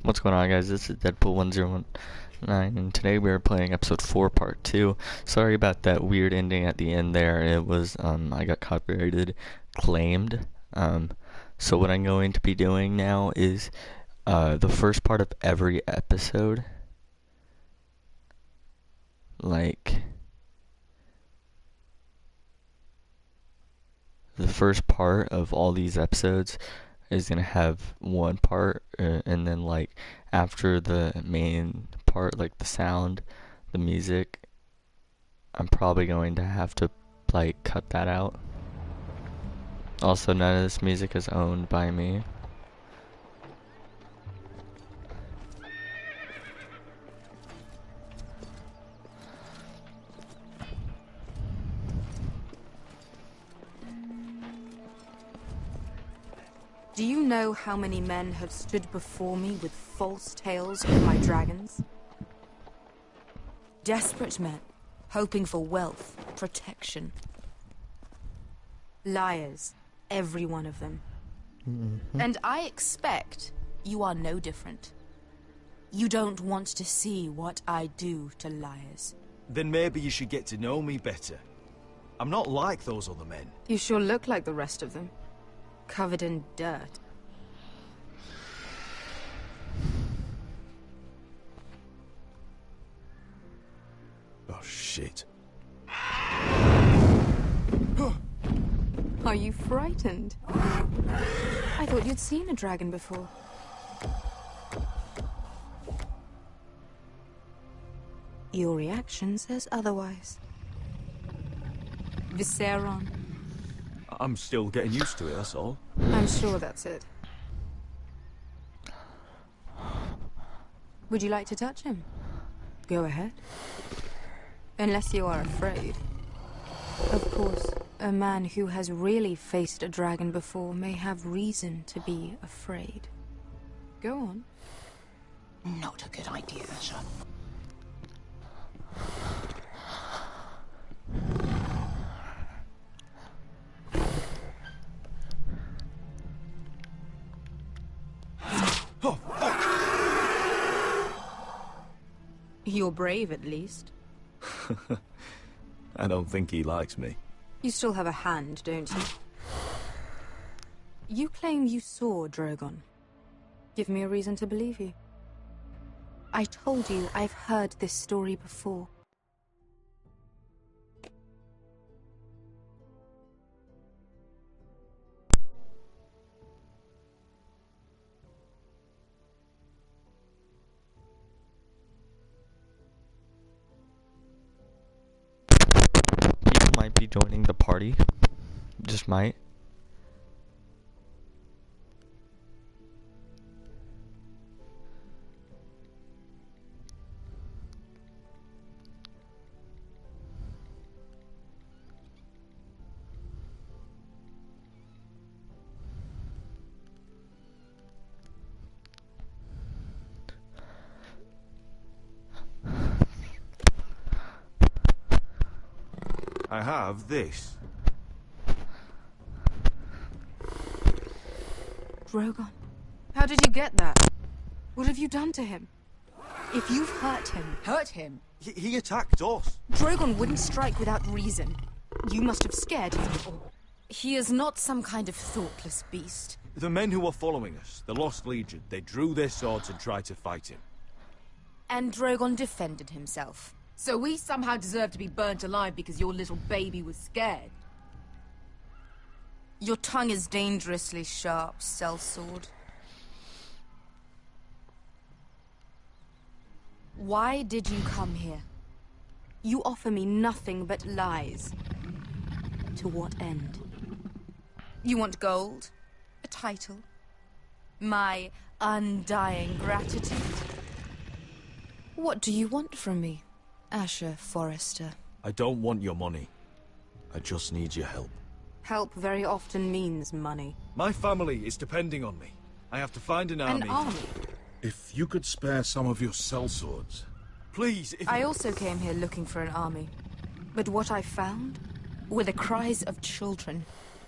What's going on, guys? This is Deadpool1019, and today we are playing episode 4, part 2. Sorry about that weird ending at the end there. It was, I got copyrighted, claimed. So what I'm going to be doing now is, the first part of every episode, like, the first part of all these episodes is gonna have one part, and then like after the main part, like the sound, the music, I'm probably going to have to like cut that out. Also, none of this music is owned by me. Do you know how many men have stood before me with false tales of my dragons? Desperate men, hoping for wealth, protection. Liars, every one of them. And I expect you are no different. You don't want to see what I do to liars. Then maybe you should get to know me better. I'm not like those other men. You sure look like the rest of them. Covered in dirt. Oh, shit. Are you frightened? I thought you'd seen a dragon before. Your reaction says otherwise. Visceron. I'm still getting used to it, that's all. I'm sure that's it. Would you like to touch him? Go ahead. Unless you are afraid. Of course, a man who has really faced a dragon before may have reason to be afraid. Go on. Not a good idea, sir. You're brave, at least. I don't think he likes me. You still have a hand, don't you? You claim you saw Drogon. Give me a reason to believe you. I told you I've heard this story before. People might be joining the party. Just might. I have this. Drogon, how did you get that? What have you done to him? If you've hurt him... Hurt him? He attacked us. Drogon wouldn't strike without reason. You must have scared him. He is not some kind of thoughtless beast. The men who were following us, the Lost Legion, they drew their swords and tried to fight him. And Drogon defended himself. So we somehow deserve to be burnt alive because your little baby was scared. Your tongue is dangerously sharp, sellsword. Why did you come here? You offer me nothing but lies. To what end? You want gold? A title? My undying gratitude? What do you want from me, Asher Forrester? I don't want your money. I just need your help. Help very often means money. My family is depending on me. I have to find an army. An army? If you could spare some of your sellswords. Please, if I also came here looking for an army. But what I found were the cries of children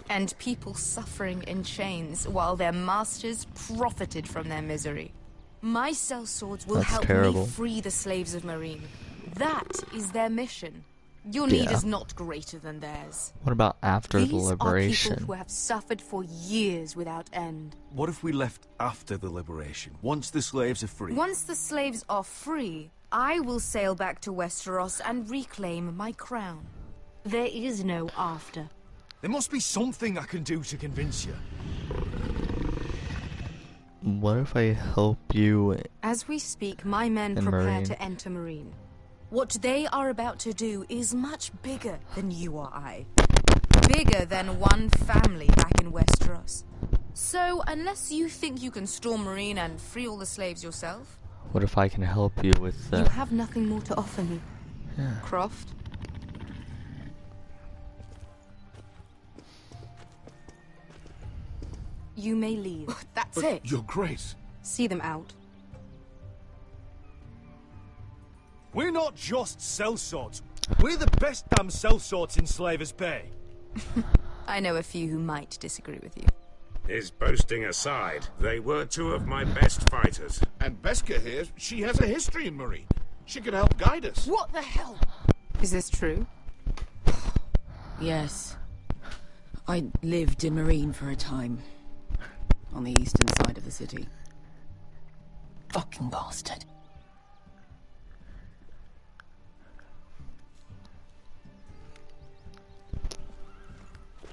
and people suffering in chains while their masters profited from their misery. My sellswords will That's help terrible. me free the slaves of Marine. That is their mission. Your need Yeah. is not greater than theirs. What about after the These are people liberation? who have suffered for years without end. What if we left after the liberation, once the slaves are free? Once the slaves are free, I will sail back to Westeros and reclaim my crown. There is no after. There must be something I can do to convince you. What if I help you? As we speak, my men In prepare Marine. to enter Marine. What they are about to do is much bigger than you or I. Bigger than one family back in Westeros. So, unless you think you can storm Marine and free all the slaves yourself, What if I can help you with you that? have nothing more to offer me. Yeah. Croft? You may leave. That's But it. Your Grace, See them out. We're not just sellswords. We're the best damn sellswords in Slavers Bay. I know a few who might disagree with you. His boasting aside, they were two of my best fighters. and Beska here, she has a history in Marine. She could help guide us. What the hell? Is this true? Yes. I lived in Marine for a time. On the eastern side of the city. Fucking bastard.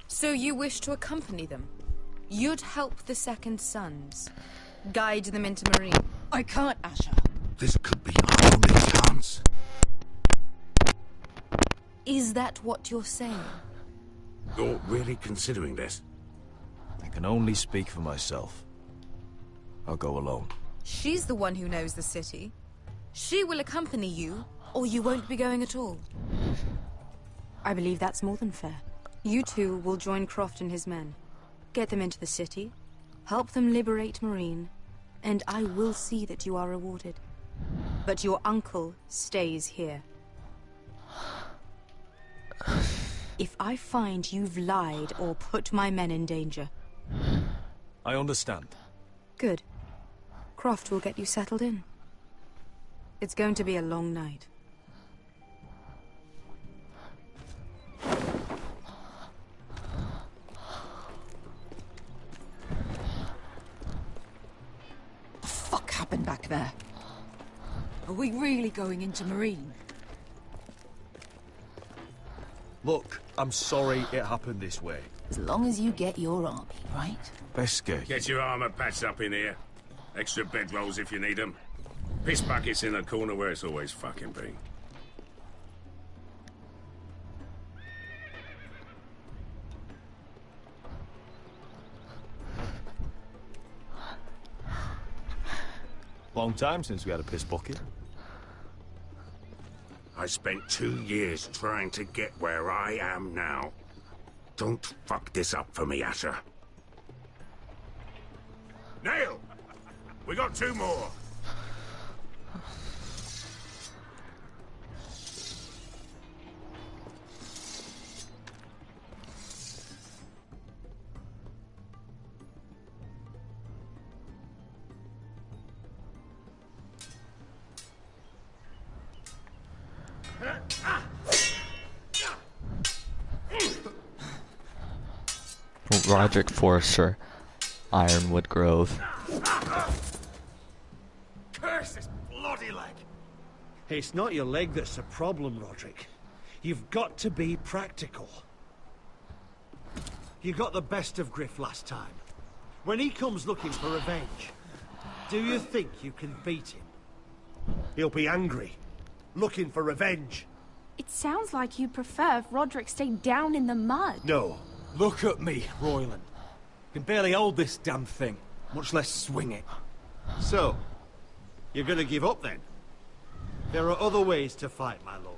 So you wish to accompany them? You'd help the Second Sons. Guide them into Marine. I can't, Asher. This could be our only chance. Is that what you're saying? You're really considering this? I can only speak for myself. I'll go alone. She's the one who knows the city. She will accompany you, or you won't be going at all. I believe that's more than fair. You two will join Croft and his men. Get them into the city, help them liberate Marine, and I will see that you are rewarded. But your uncle stays here. If I find you've lied or put my men in danger, I understand. good. Croft will get you settled in. It's going to be a long night. What the fuck happened back there? Are we really going into Marine? Look, I'm sorry it happened this way. As long as you get your army, right? Beska, Get your armor patched up in here. Extra bedrolls if you need them. Piss buckets in the corner where it's always fucking been. long time since we had a piss bucket. I spent 2 years trying to get where I am now. Don't fuck this up for me, Asher. Nail! We got 2 more. Roderick Forrester, Ironwood Grove. Curse this bloody leg! It's not your leg that's the problem, Roderick. You've got to be practical. You got the best of Griff last time. When he comes looking for revenge, do you think you can beat him? He'll be angry, looking for revenge. It sounds like you prefer if Roderick stayed down in the mud. No. Look at me, Royland. Can barely hold this damn thing, much less swing it. So, you're gonna give up then? There are other ways to fight, my lord.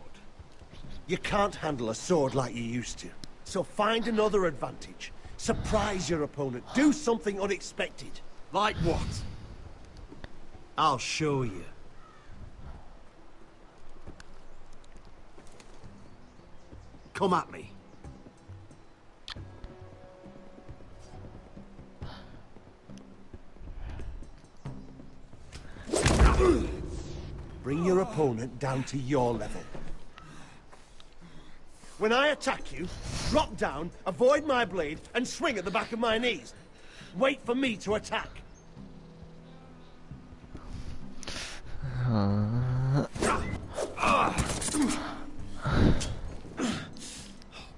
You can't handle a sword like you used to. So find another advantage. Surprise your opponent. Do something unexpected. Like what? I'll show you. Come at me. Bring your opponent down to your level. When I attack you, drop down, avoid my blade, and swing at the back of my knees. Wait for me to attack.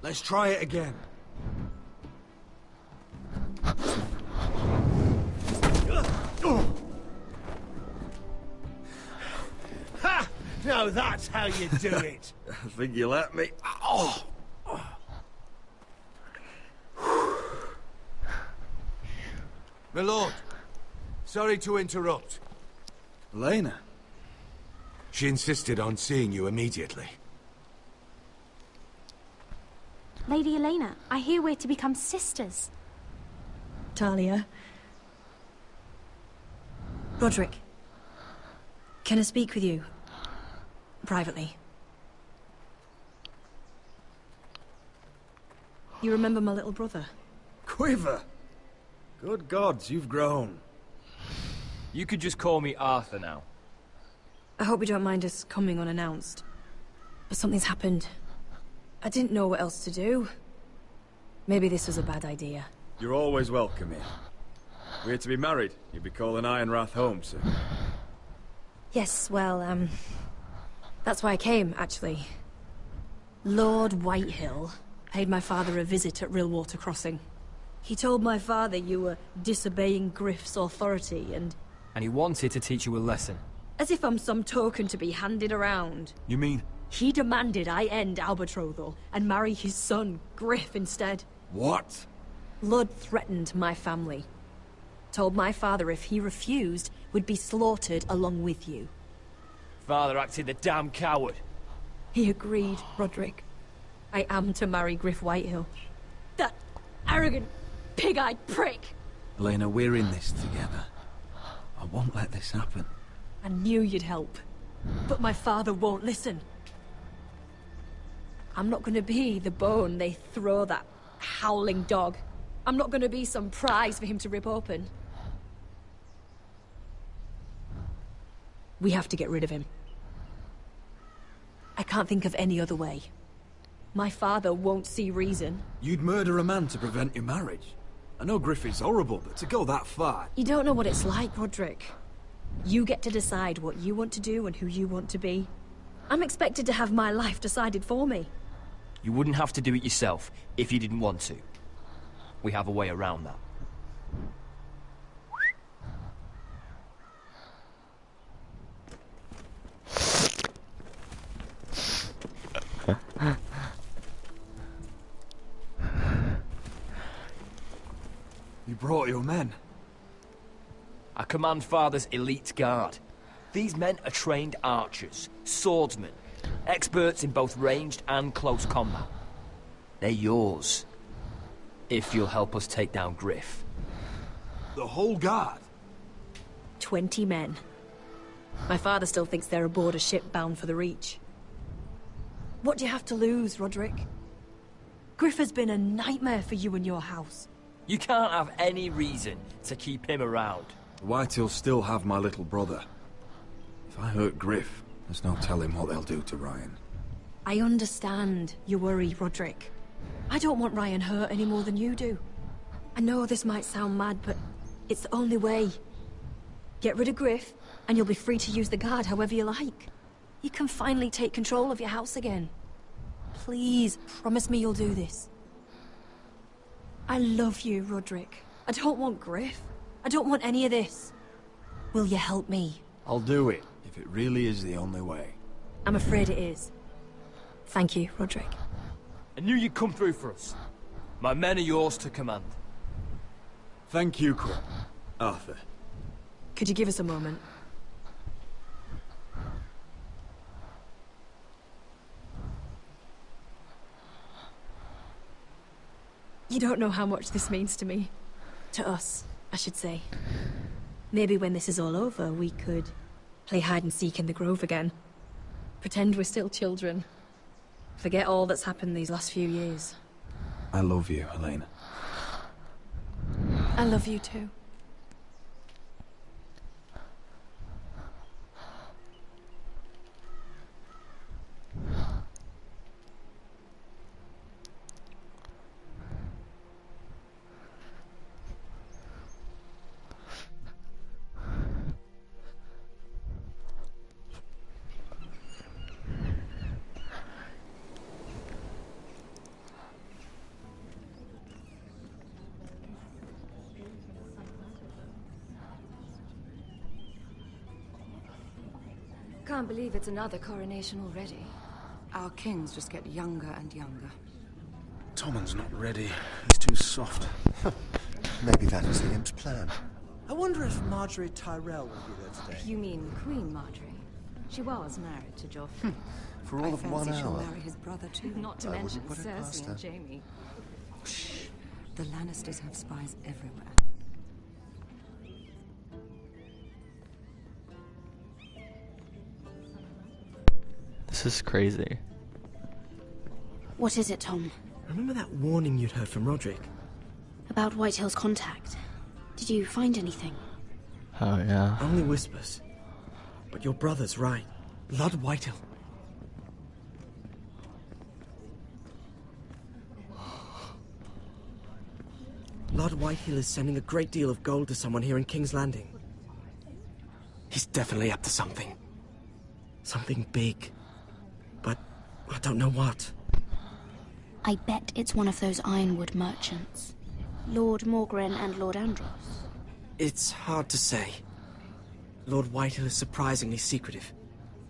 Let's try it again. Ha! Now that's how you do it. I think you let me. Oh! My lord, sorry to interrupt. Elena? She insisted on seeing you immediately. Lady Elena, I hear we're to become sisters. Talia. Roderick. Can I speak with you? Privately. You remember my little brother? Quiver! Good gods, you've grown. You could just call me Arthur now. I hope you don't mind us coming unannounced. But something's happened. I didn't know what else to do. Maybe this was a bad idea. You're always welcome here. We're to be married. You'll be calling Ironrath home soon. Yes, well, that's why I came, actually. Lord Whitehill paid my father a visit at Rillwater Crossing. He told my father you were disobeying Griff's authority and... And he wanted to teach you a lesson. As if I'm some token to be handed around. You mean? He demanded I end our betrothal and marry his son, Griff, instead. What? Lord threatened my family. Told my father if he refused, we'd be slaughtered along with you. Father acted the damn coward. He agreed, Roderick. I am to marry Griff Whitehill. That arrogant, pig-eyed prick! Elena, we're in this together. I won't let this happen. I knew you'd help. But my father won't listen. I'm not gonna be the bone they throw that howling dog. I'm not gonna be some prize for him to rip open. We have to get rid of him. I can't think of any other way. My father won't see reason. You'd murder a man to prevent your marriage? I know Griffith's horrible, but to go that far... You don't know what it's like, Roderick. You get to decide what you want to do and who you want to be. I'm expected to have my life decided for me. You wouldn't have to do it yourself if you didn't want to. We have a way around that. You brought your men. I command Father's elite guard. These men are trained archers, swordsmen, experts in both ranged and close combat. They're yours, if you'll help us take down Griff. The whole guard? 20 men. My father still thinks they're aboard a ship bound for the Reach. What do you have to lose, Roderick? Griff has been a nightmare for you and your house. You can't have any reason to keep him around. The Whitehills still have my little brother. If I hurt Griff, there's no telling what they'll do to Ryan. I understand your worry, Roderick. I don't want Ryan hurt any more than you do. I know this might sound mad, but it's the only way. Get rid of Griff, and you'll be free to use the guard however you like. You can finally take control of your house again. Please, promise me you'll do this. I love you, Roderick. I don't want Griff. I don't want any of this. Will you help me? I'll do it, if it really is the only way. I'm afraid it is. Thank you, Roderick. I knew you'd come through for us. My men are yours to command. Thank you, Arthur. Could you give us a moment? You don't know how much this means to me. To us, I should say. Maybe when this is all over, we could play hide and seek in the grove again. Pretend we're still children. Forget all that's happened these last few years. I love you, Elena. I love you too. can't believe it's another coronation already. Our kings just get younger and younger. Tommen's not ready. He's too soft. Maybe that was the imp's plan. I wonder if Marjorie Tyrell will be there today. You mean Queen Marjorie? She was married to Joffrey. For all of 1 She'll hour. marry his brother too. Not to I mention wouldn't put it past Cersei her. and Jaime. The Lannisters have spies everywhere. This is crazy. What is it, Tom? Remember that warning you'd heard from Roderick? About Whitehill's contact. Did you find anything? Oh, yeah. Only whispers. But your brother's right. Lord Whitehill. Lord Whitehill is sending a great deal of gold to someone here in King's Landing. He's definitely up to something. Something big. But I don't know what. I bet it's one of those ironwood merchants. Lord Morgren and Lord Andros. It's hard to say. Lord Whitehill is surprisingly secretive.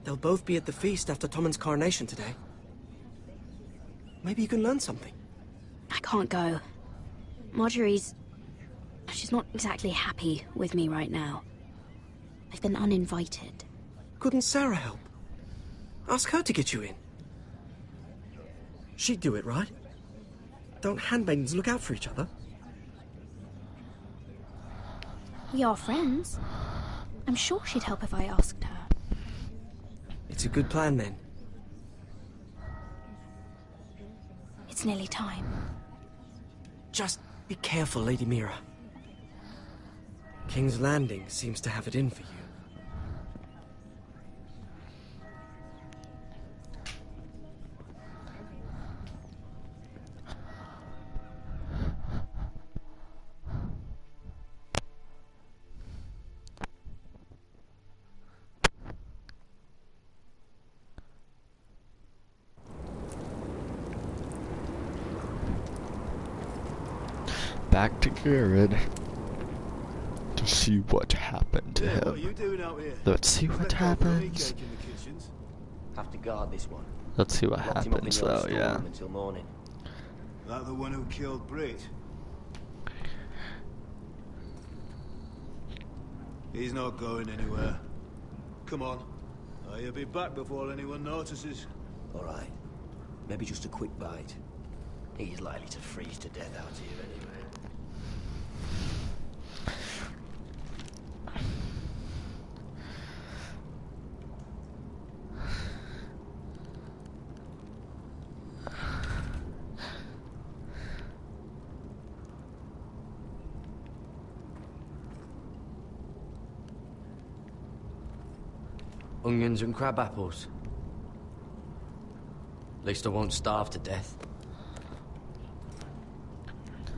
They'll both be at the feast after Tommen's coronation today. Maybe you can learn something. I can't go. She's not exactly happy with me right now. I've been uninvited. Couldn't Sarah help? Ask her to get you in. She'd do it, right? Don't handmaidens look out for each other? We are friends. I'm sure she'd help if I asked her. It's a good plan, then. It's nearly time. Just be careful, Lady Mira. King's Landing seems to have it in for you. Back to Garrett to see what happened to What are him. you doing out here? Let's see what happens. Cake in the kitchens. Have to guard this one. Let's see what Locked him up in happens the old though, yeah. storeroom until morning. That the one who killed Brit? He's not going anywhere. Come on. He'll be back before anyone notices. All right. Maybe just a quick bite. He's likely to freeze to death out here anyway. Onions and crab apples. At least I won't starve to death.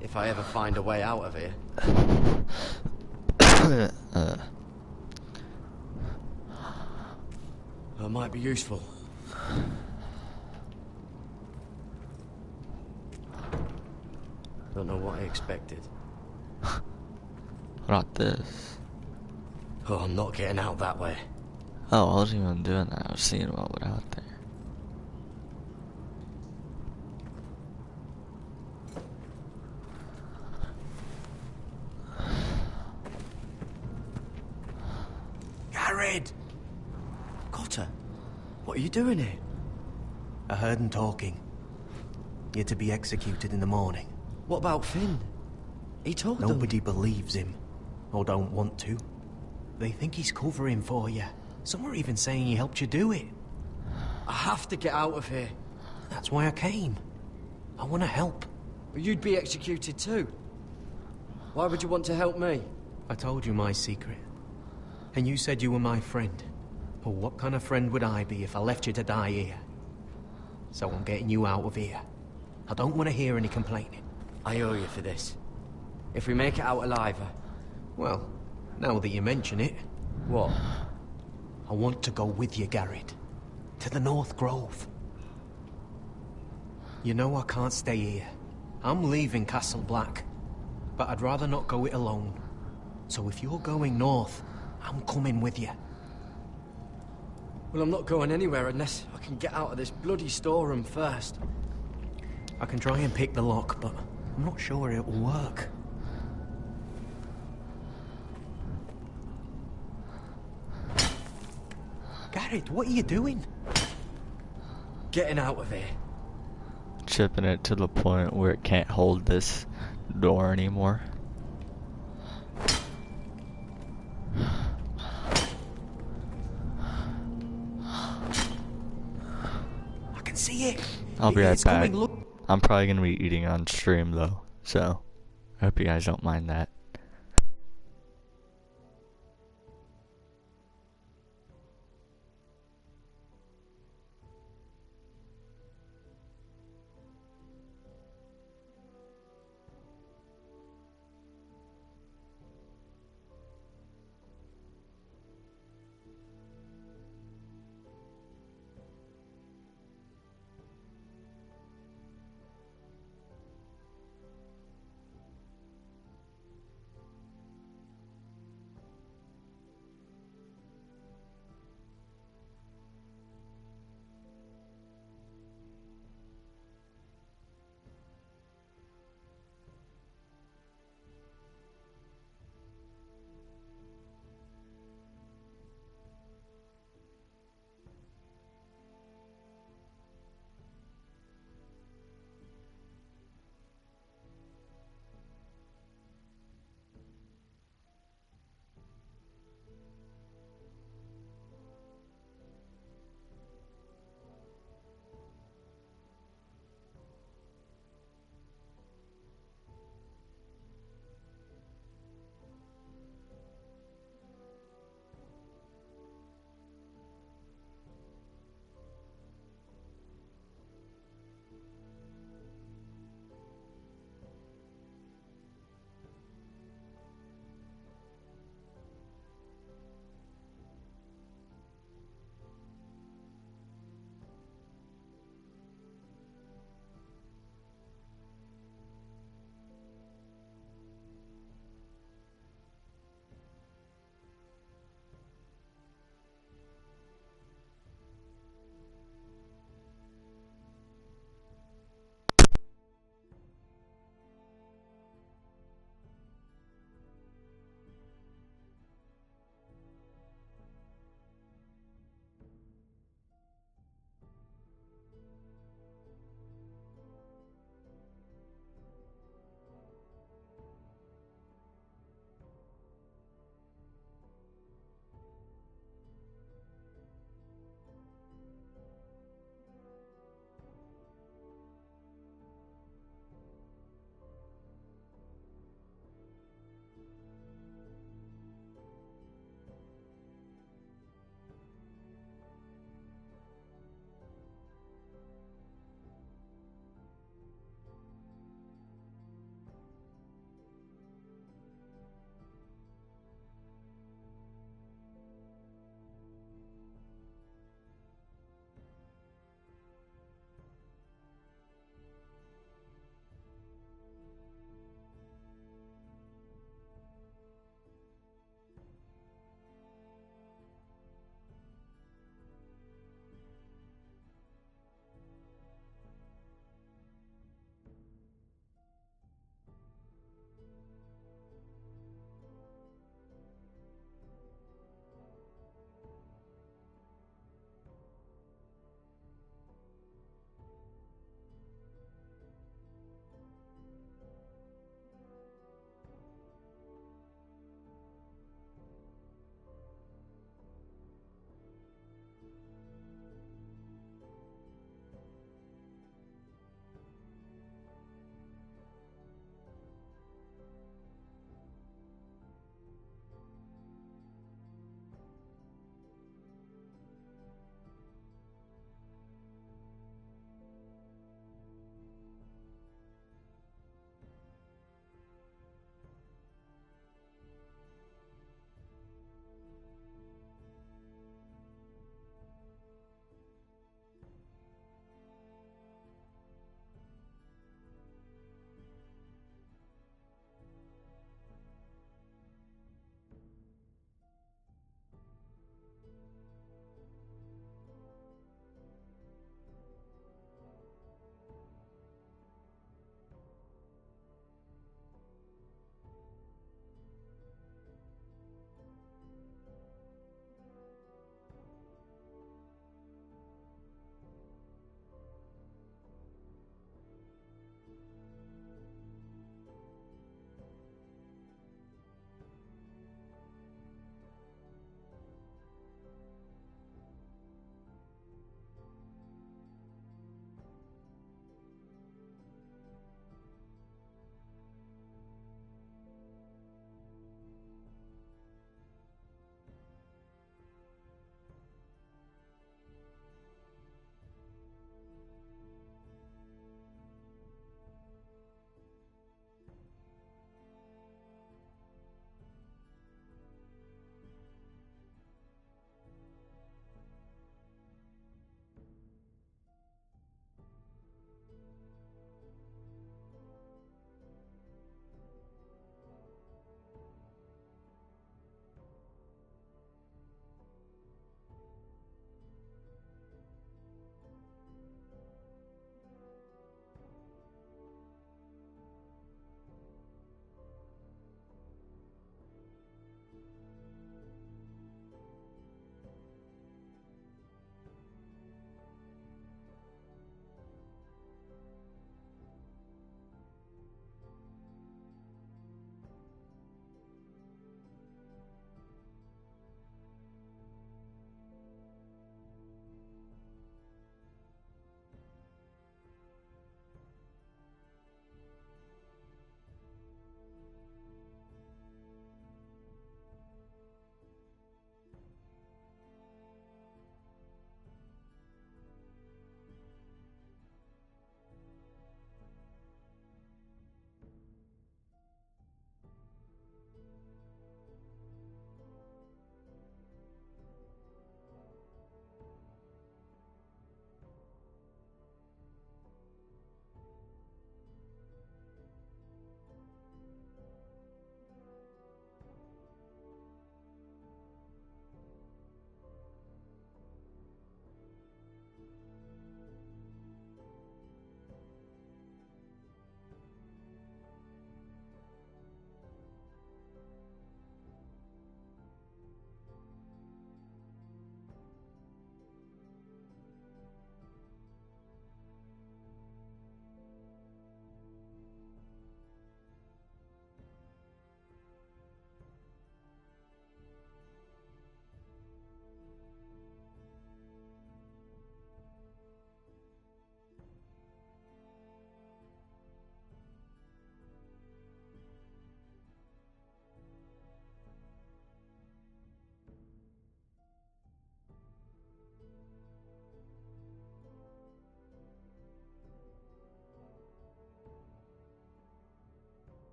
If I ever find a way out of here. That might be useful. Don't know what I expected. Not this. Oh, I'm not getting out that way. Oh, I wasn't even doing that. I was seeing what was out there. Garrett! Cotter, what are you doing here? I heard him talking. You're to be executed in the morning. What about Finn? He told them. Nobody believes him, or don't want to. They think he's covering for you. Some are even saying he helped you do it. I have to get out of here. That's why I came. I want to help. But you'd be executed too. Why would you want to help me? I told you my secret. And you said you were my friend. Well, what kind of friend would I be if I left you to die here? So I'm getting you out of here. I don't want to hear any complaining. I owe you for this. If we make it out alive... Well, now that you mention it... What? I want to go with you, Garrett. To the North Grove. You know I can't stay here. I'm leaving Castle Black. But I'd rather not go it alone. So if you're going north, I'm coming with you. Well, I'm not going anywhere unless I can get out of this bloody storeroom first. I can try and pick the lock, but I'm not sure it will work. Garrett, what are you doing? Getting out of here. Chipping it to the point where it can't hold this door anymore. I can see it. I'll be right It's back. coming, look. I'm probably gonna be eating on stream though, so I hope you guys don't mind that.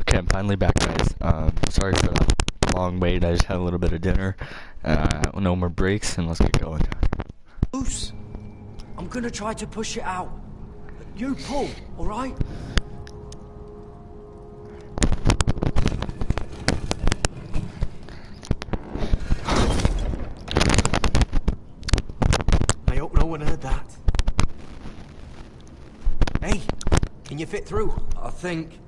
Okay, I'm finally back, guys. Sorry for the long wait. I just had a little bit of dinner. No more breaks, and let's get going. Loose. I'm gonna try to push it out. You pull, alright? I hope no one heard that. Hey, can you fit through? I think...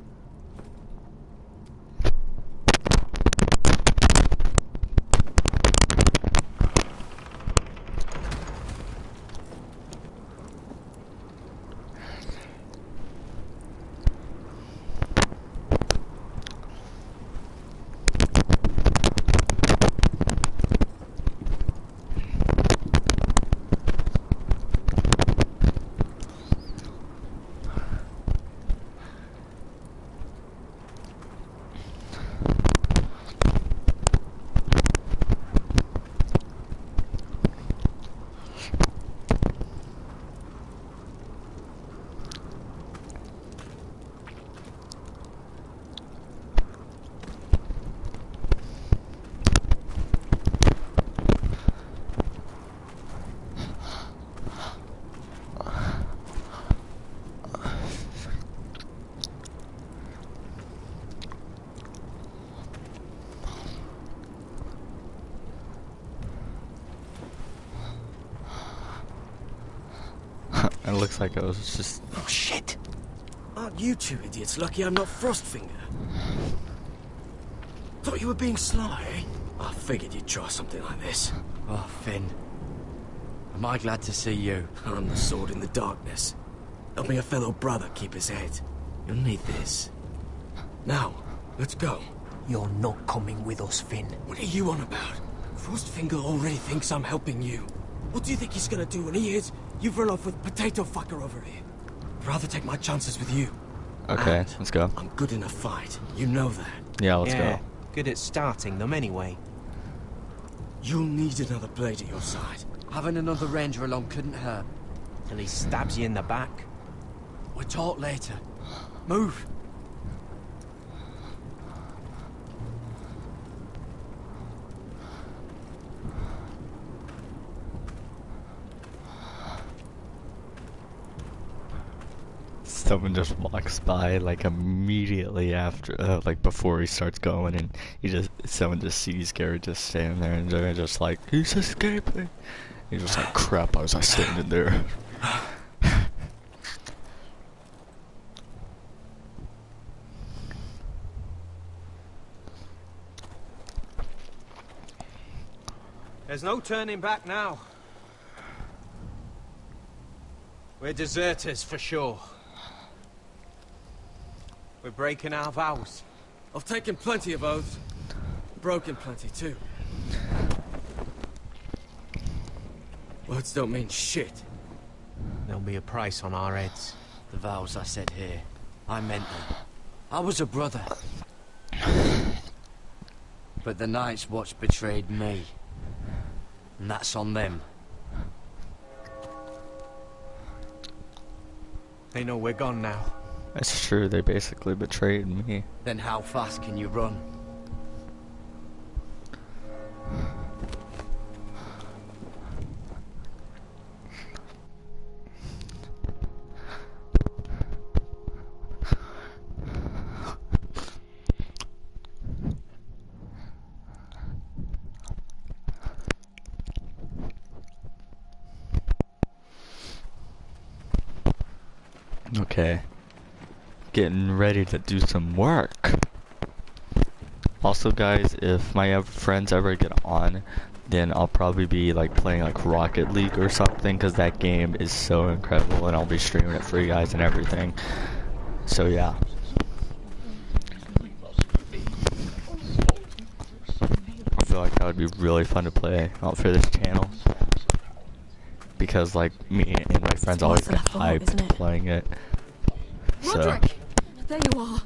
It looks like I was just... Oh, shit! Aren't you two idiots lucky I'm not Frostfinger? Thought you were being sly, eh? I figured you'd try something like this. Oh, Finn. Am I glad to see you? I'm the sword in the darkness. Helping a fellow brother keep his head. You'll need this. Now, let's go. You're not coming with us, Finn. What are you on about? Frostfinger already thinks I'm helping you. What do you think he's gonna do when he hears you've run off with Potato Fucker over here? I'd rather take my chances with you. Okay, And let's go. I'm good in a fight. You know that. Yeah, let's go. Good at starting them anyway. You'll need another blade at your side. Having another ranger along couldn't hurt. Till he stabs you in the back. We'll talk later. Move! Someone just walks by like immediately after, like before he starts going, and someone just sees Gary just standing there, and they're just like, he's escaping. He's just like, crap, I was like standing there. There's no turning back now. We're deserters for sure. We're breaking our vows. I've taken plenty of oaths. Broken plenty too. Words don't mean shit. There'll be a price on our heads. The vows I said here, I meant them. I was a brother. But the Night's Watch betrayed me. And that's on them. They know we're gone now. That's true, they basically betrayed me. Then how fast can you run? Okay. Getting ready to do some work. Also, guys, if my friends ever get on, then I'll probably be like playing like Rocket League or something, because that game is so incredible, and I'll be streaming it for you guys and everything. So yeah. I feel like that would be really fun to play out for this channel, because like me and my friends always get hyped playing it. Roderick! There you are.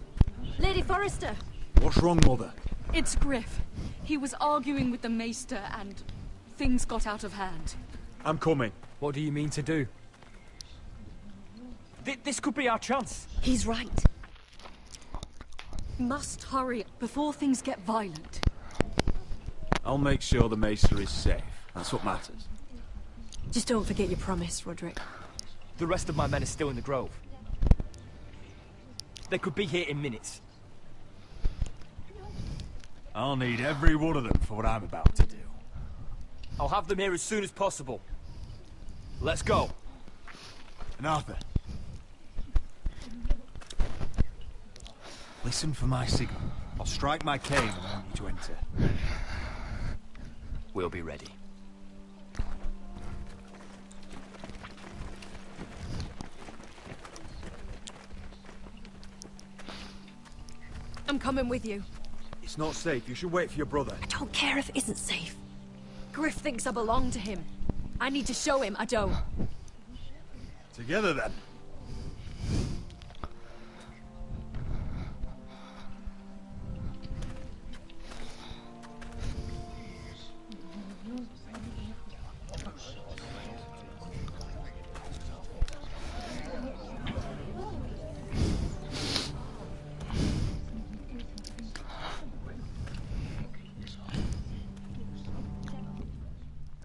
Lady Forrester. What's wrong, Mother? It's Griff. He was arguing with the Maester and things got out of hand. I'm coming. What do you mean to do? This could be our chance. He's right. must hurry before things get violent. I'll make sure the Maester is safe. That's what matters. Just don't forget your promise, Roderick. The rest of my men are still in the grove. They could be here in minutes. I'll need every one of them for what I'm about to do. I'll have them here as soon as possible. Let's go. And Arthur, listen for my signal. I'll strike my cane when I want you to enter. We'll be ready. I'm coming with you. It's not safe. You should wait for your brother. I don't care if it isn't safe. Griff thinks I belong to him. I need to show him I don't. Together then.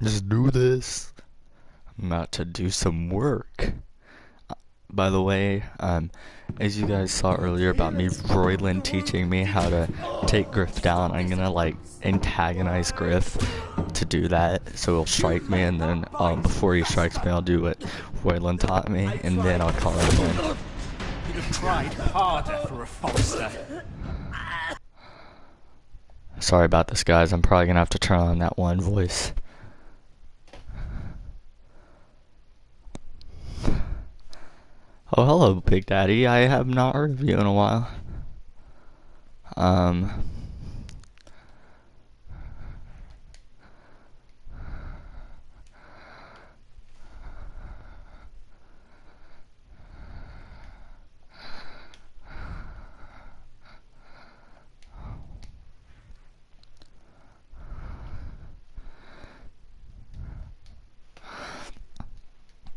Let's do this. I'm about to do some work. By the way, as you guys saw earlier about me, Royland teaching me how to take Griff down, I'm gonna like antagonize Griff to do that, so he'll strike me, and then before he strikes me, I'll do what Royland taught me, and then I'll call him in. You'd have tried harder for a Forster. Sorry about this, guys. I'm probably gonna have to turn on that one voice. Oh, hello, Big Daddy. I have not heard of you in a while.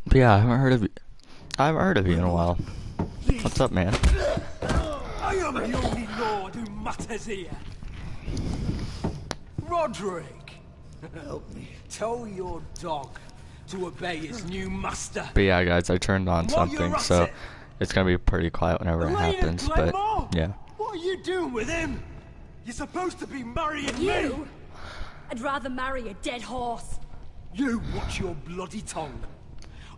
But yeah, I haven't heard of you. I haven't heard of you in a while. What's up, man? I am the only lord who matters here. Roderick, help me. Tell your dog to obey his new master. But yeah, guys, I turned on something, so it's gonna be pretty quiet whenever it happens. But yeah. What are you doing with him? You're supposed to be marrying me. You? I'd rather marry a dead horse. You watch your bloody tongue,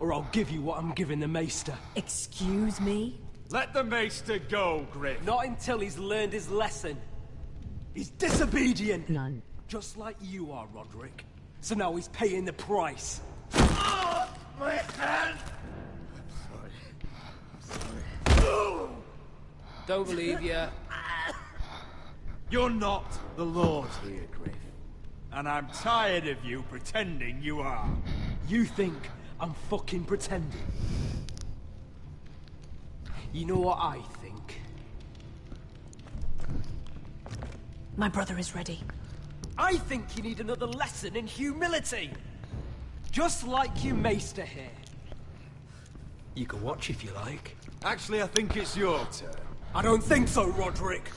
or I'll give you what I'm giving the Maester. Excuse me? Let the Maester go, Griff. Not until he's learned his lesson. He's disobedient. None. Just like you are, Roderick. So now he's paying the price. Oh, my hand! I'm sorry. Don't believe you. You're not the Lord here, Griff. And I'm tired of you pretending you are. You think I'm fucking pretending? You know what I think? My brother is ready. I think you need another lesson in humility. Just like your Maester here. You can watch if you like. Actually, I think it's your turn. I don't think so, Roderick.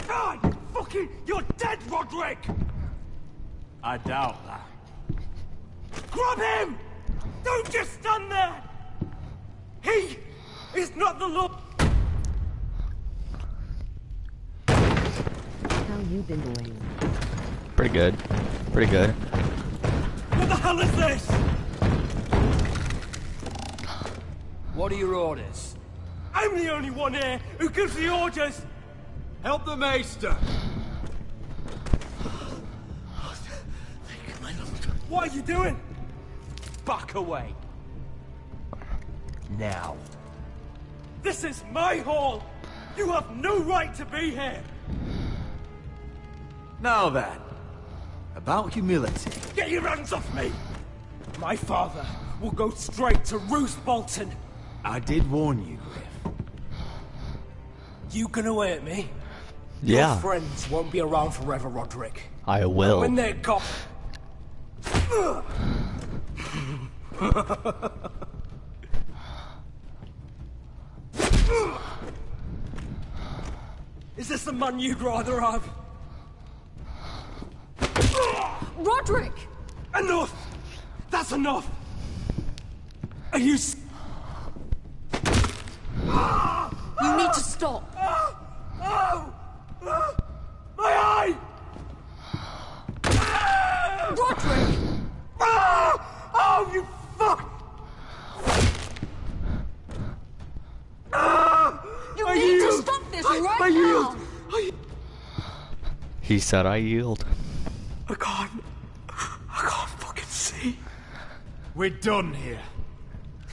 God, fucking, you're dead, Roderick! I doubt that. Grab him! Don't just stand there! He is not the Lord. How you been doing? Pretty good. Pretty good. What the hell is this? What are your orders? I'm the only one here who gives the orders! Help the Maester! What are you doing? Back away. Now. This is my hall! You have no right to be here! Now then, about humility. Get your hands off me! My father will go straight to Roose Bolton. I did warn you, Griff. You gonna hurt me? Yeah. Your friends won't be around forever, Roderick. I will. When they're gone... Is this the man you'd rather have? Roderick! Enough! That's enough! Are you You need to stop. Oh! My eye! Roderick! Oh, you fuck! You I need yield. to stop this I right yield. now! He said, I yield. I can't fucking see. We're done here.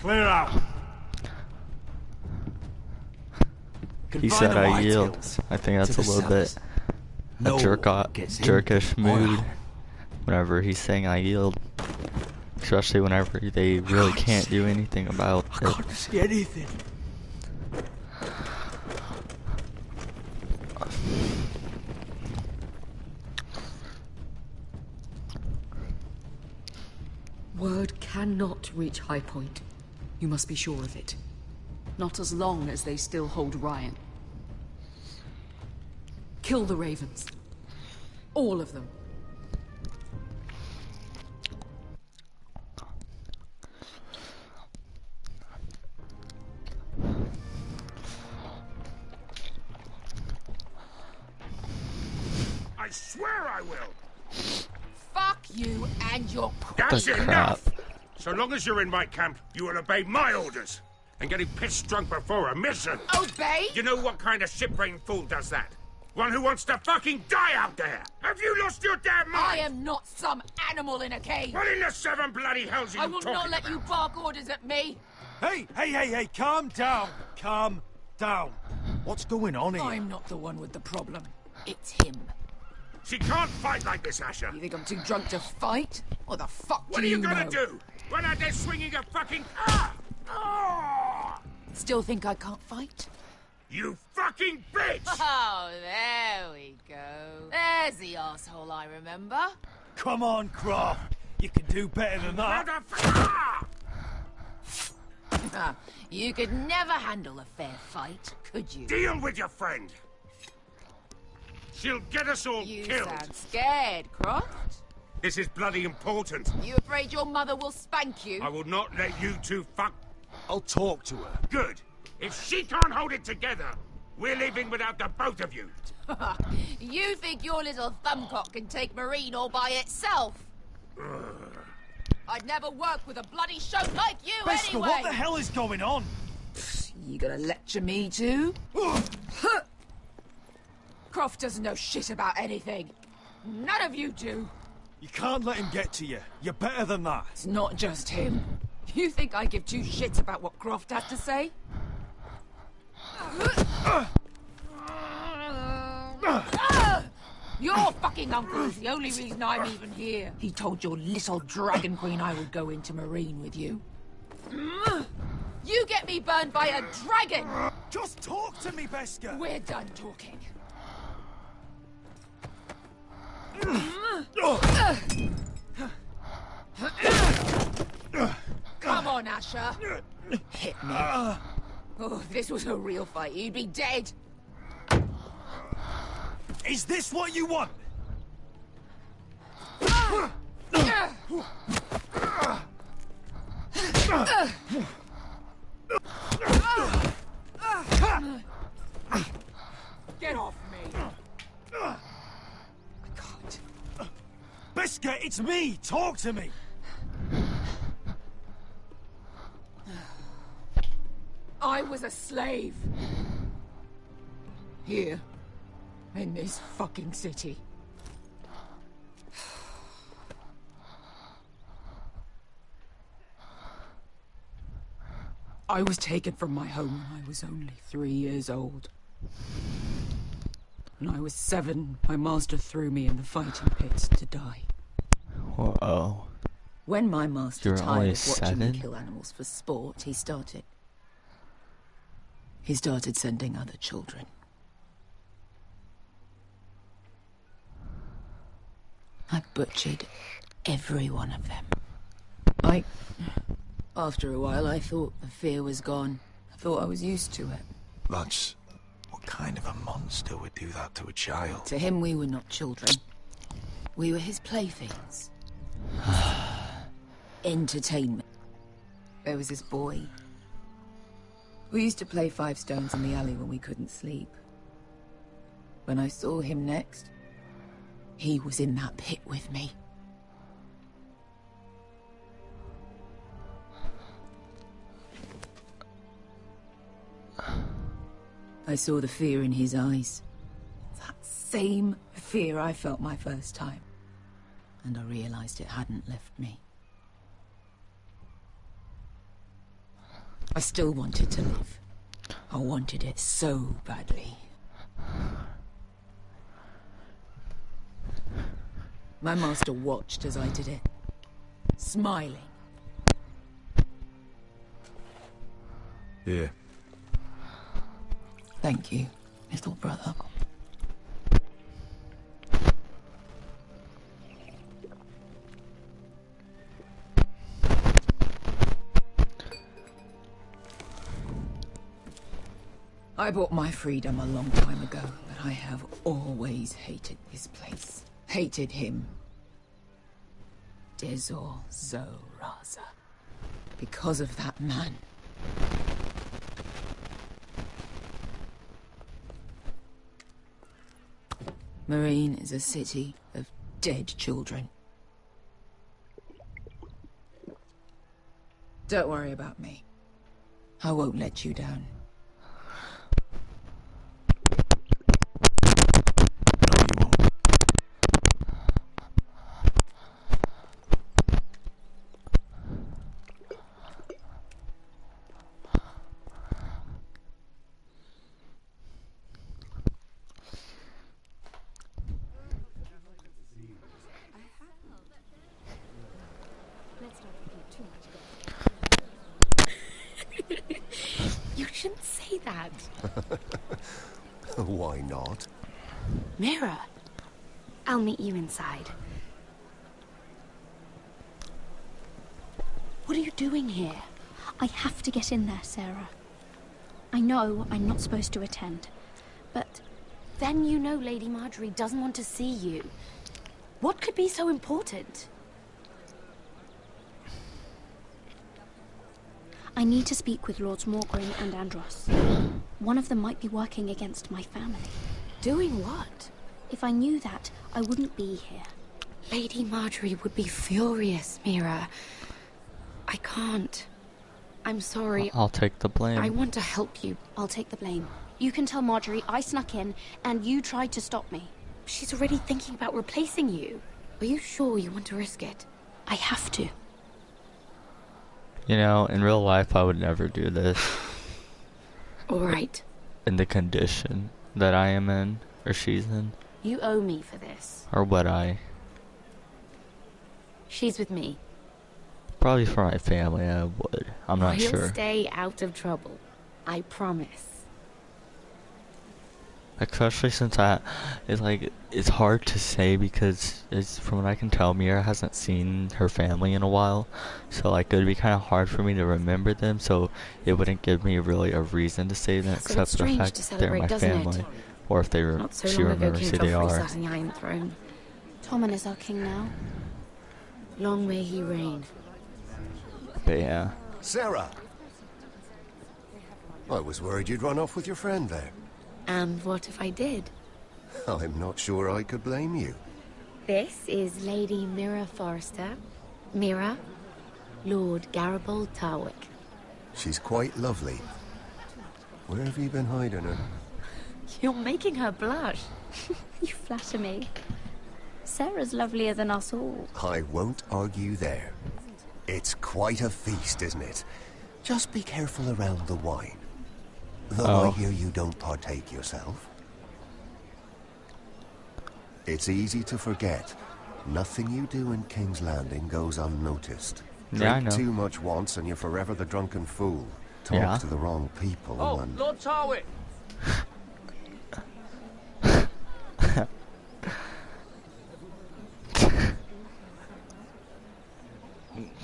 Clear out. He said, I yield. I think that's a little bit a jerkish mood whenever he's saying I yield. Especially whenever they really can't do anything about it. I can't see anything. Word cannot reach High Point. You must be sure of it. Not as long as they still hold Ryan. Kill the ravens. All of them. I swear I will. Fuck you and your That's The enough! crap. So long as you're in my camp, you will obey my orders. And getting pissed drunk before a mission. Obey? You know what kind of ship-brained fool does that? One who wants to fucking die out there! Have you lost your damn mind? I am not some animal in a cage. What in the seven bloody hells are you I will talking not let about? you bark orders at me. Hey, calm down. Calm down. What's going on here? I'm not the one with the problem. It's him. She can't fight like this, Asher. You think I'm too drunk to fight? What the fuck What do are you you gonna know? do? Run out there swinging a fucking car? Oh! Still think I can't fight? You fucking bitch! Oh, there we go. There's the asshole I remember. Come on, Croft. You can do better than that. Motherfucker! You could never handle a fair fight, could you? Deal with your friend. She'll get us all You killed. sound scared, Croft. This is bloody important. You afraid your mother will spank you? I will not let you two fuck. I'll talk to her. Good. If she can't hold it together, we're leaving without the both of you. You think your little thumbcock can take Marine all by itself? I'd never work with a bloody shote like you Beskar, anyway! what the hell is going on? You gonna lecture me too? Croft doesn't know shit about anything. None of you do. You can't let him get to you. You're better than that. It's not just him. You think I give two shits about what Croft had to say? Your fucking uncle is the only reason I'm even here. He told your little dragon queen I would go into Marine with you. You get me burned by a dragon! Just talk to me, Beskar. We're done talking. Come on, Asher. Hit me. Oh, if this was a real fight, you'd be dead. Is this what you want? Get off me. I can't. Beskar, it's me. Talk to me. I was a slave. Here. In this fucking city. I was taken from my home when I was only 3 years old. When I was 7, my master threw me in the fighting pits to die. Whoa. When my master You're tired only of watching me 7? kill animals for sport, he started sending other children. I butchered every one of them. After a while, I thought the fear was gone. I thought I was used to it. That's what kind of a monster would do that to a child? To him, we were not children. We were his playthings. Entertainment. There was this boy. We used to play 5 stones in the alley when we couldn't sleep. When I saw him next, he was in that pit with me. I saw the fear in his eyes. That same fear I felt my first time. And I realized it hadn't left me. I still wanted to live. I wanted it so badly. My master watched as I did it, smiling. Here. Thank you, little brother. I bought my freedom a long time ago, but I have always hated this place. Hated him. Dezor Zoraza. Because of that man. Marine is a city of dead children. Don't worry about me. I won't let you down. You shouldn't say that. Why not? Mira, I'll meet you inside. What are you doing here? I have to get in there, Sarah. I know I'm not supposed to attend, but... Then you know Lady Marjorie doesn't want to see you. What could be so important? I need to speak with Lords Morgren and Andros. One of them might be working against my family. Doing what? If I knew that, I wouldn't be here. Lady Marjorie would be furious, Mira. I can't. I'm sorry. I'll take the blame. I want to help you. I'll take the blame. You can tell Marjorie I snuck in, and you tried to stop me. She's already thinking about replacing you. Are you sure you want to risk it? I have to. You know, in real life, I would never do this. All right. In the condition that I am in, or she's in. You owe me for this. Or would I? She's with me. Probably for my family, I would. I'm not You'll sure. stay out of trouble. I promise. Especially since it's hard to say because from what I can tell, Mira hasn't seen her family in a while. So it would be kind of hard for me to remember them, so it wouldn't give me really a reason to say them So except for the fact that they're my family. Or if Not so she long ago remembers King who they Joffrey are. sat on the Iron Throne. Tommen is our king now. Long may he reign. But yeah. Sarah! I was worried you'd run off with your friend there. And what if I did? I'm not sure I could blame you. This is Lady Mira Forrester. Mira, Lord Garibaldi Tarwick. She's quite lovely. Where have you been hiding her? You're making her blush. You flatter me. Sarah's lovelier than us all. I won't argue there. It's quite a feast, isn't it? Just be careful around the wine. Though I hear you don't partake yourself. It's easy to forget. Nothing you do in King's Landing goes unnoticed. Yeah, I Drink know. too much once and you're forever the drunken fool. Talk Yeah. to the wrong people Oh, and... Lord Tarwick!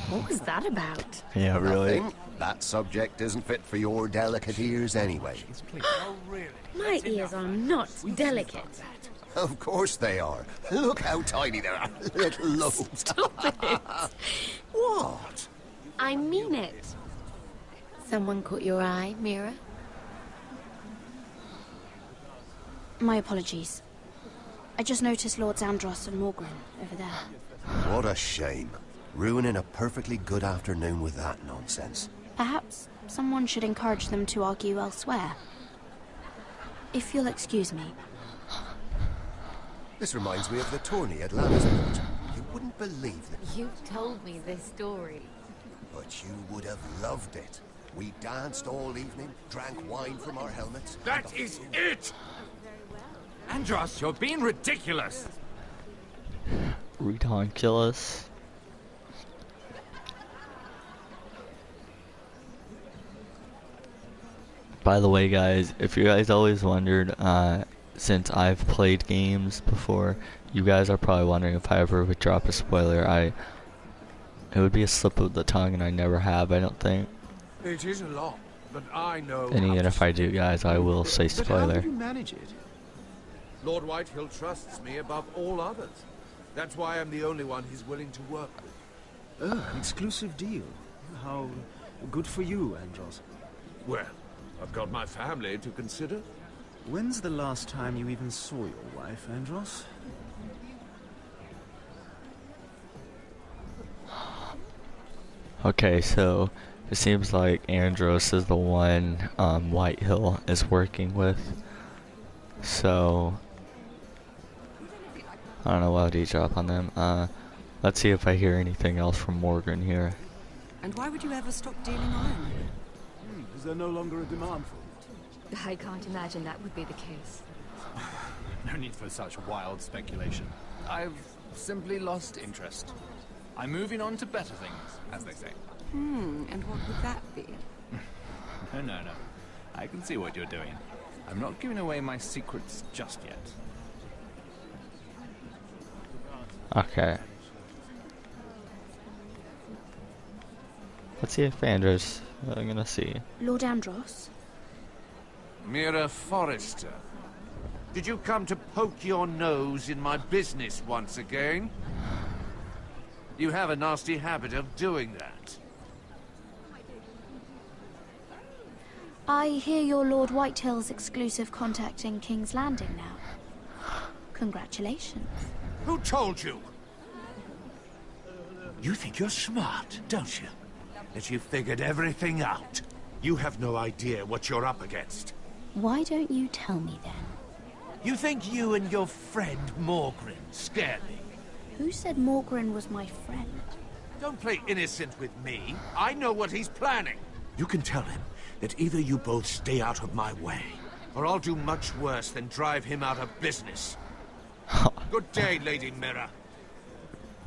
What was that about? Yeah, really. That subject isn't fit for your delicate ears anyway. Oh, really? My ears are not delicate. Of course they are. Look how tiny they are. Little lobes. Stop it. What? I mean it. Someone caught your eye, Mira? My apologies. I just noticed Lords Andros and Morgren over there. What a shame. Ruining a perfectly good afternoon with that nonsense. Perhaps someone should encourage them to argue elsewhere. If you'll excuse me. This reminds me of the tourney at Lannisport. You wouldn't believe it. You've told me this story. But you would have loved it. We danced all evening, drank wine from our helmets. That is it! Andros, you're being ridiculous! Redonkulous. By the way, guys, if you guys always wondered, since I've played games before, you guys are probably wondering if I ever would drop a spoiler. It would be a slip of the tongue, and I never have, I don't think. It is a lot, but I know. And even if I do, guys, I will say But how spoiler. did you manage it? Lord Whitehill trusts me above all others. That's why I'm the only one he's willing to work with. Oh, an exclusive deal. How good for you, Andros. Well, I've got my family to consider. When's the last time you even saw your wife, Andros? Okay, so it seems like Andros is the one Whitehill is working with. So I don't know what do you drop on them. Let's see if I hear anything else from Morgan here. And why would you ever stop dealing iron? Is there no longer a demand for it? I can't imagine that would be the case. No need for such wild speculation. I've simply lost interest. I'm moving on to better things, as they say. And what would that be? No. I can see what you're doing. I'm not giving away my secrets just yet. Okay. Let's see if Andros. I'm gonna see. Lord Andros? Mira Forrester, did you come to poke your nose in my business once again? You have a nasty habit of doing that. I hear you're Lord Whitehill's exclusive contact in King's Landing now. Congratulations. Who told you? You think you're smart, don't you? That you figured everything out. You have no idea what you're up against. Why don't you tell me then? You think you and your friend Morgren scare me? Who said Morgren was my friend? Don't play innocent with me. I know what he's planning. You can tell him that either you both stay out of my way, or I'll do much worse than drive him out of business. Good day, Lady Mira.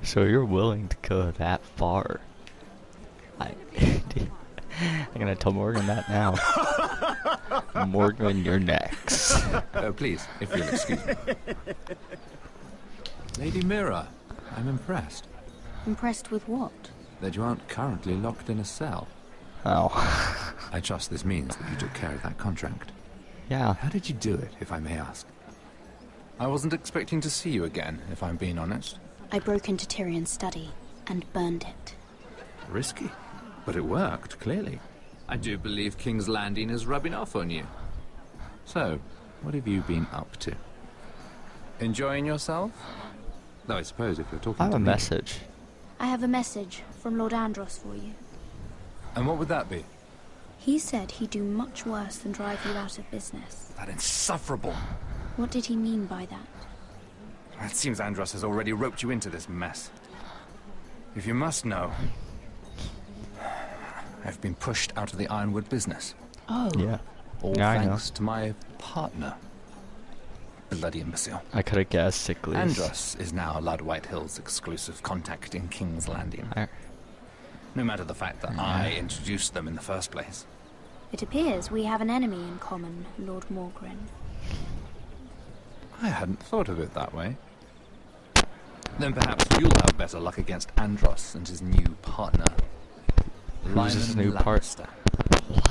So you're willing to go that far? I'm gonna tell Morgan that now. Morgan, you're next. Oh, please, if you'll excuse me. Lady Mira, I'm impressed. Impressed with what? That you aren't currently locked in a cell. Oh. I trust this means that you took care of that contract. Yeah. How did you do it, if I may ask? I wasn't expecting to see you again, if I'm being honest. I broke into Tyrion's study and burned it. Risky. But it worked, clearly. I do believe King's Landing is rubbing off on you. So, what have you been up to? Enjoying yourself? Though I suppose if you're talking I have to a me... message. I have a message from Lord Andros for you. And what would that be? He said he'd do much worse than drive you out of business. That insufferable! What did he mean by that? It seems Andros has already roped you into this mess. If you must know, I've been pushed out of the Ironwood business. Oh. Yeah. All Yeah, I know. thanks to my partner. Bloody imbecile. I could have guessed at least. Andros is now Lord Whitehill's exclusive contact in King's Landing. No matter the fact that I introduced them in the first place. It appears we have an enemy in common, Lord Morgren. I hadn't thought of it that way. Then perhaps you'll have better luck against Andros and his new partner. Who's this Lyman new part? Lannister.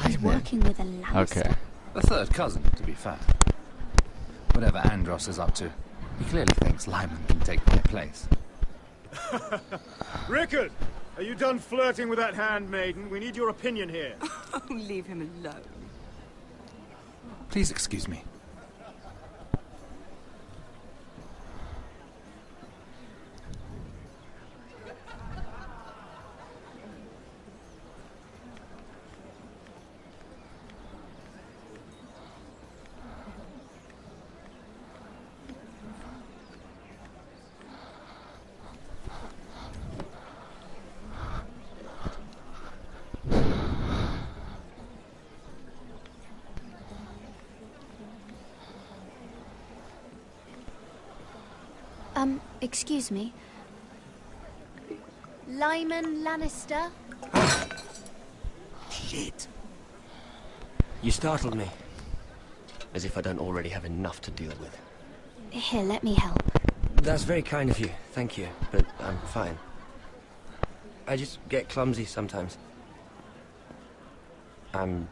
He's working with a Lannister. Okay. A third cousin, to be fair. Whatever Andros is up to, he clearly thinks Lyman can take my place. Rickard, are you done flirting with that handmaiden? We need your opinion here. Oh, leave him alone. Please excuse me. Excuse me. Lyman Lannister? Shit. You startled me. As if I don't already have enough to deal with. Here, let me help. That's very kind of you, thank you, but I'm fine. I just get clumsy sometimes. I'm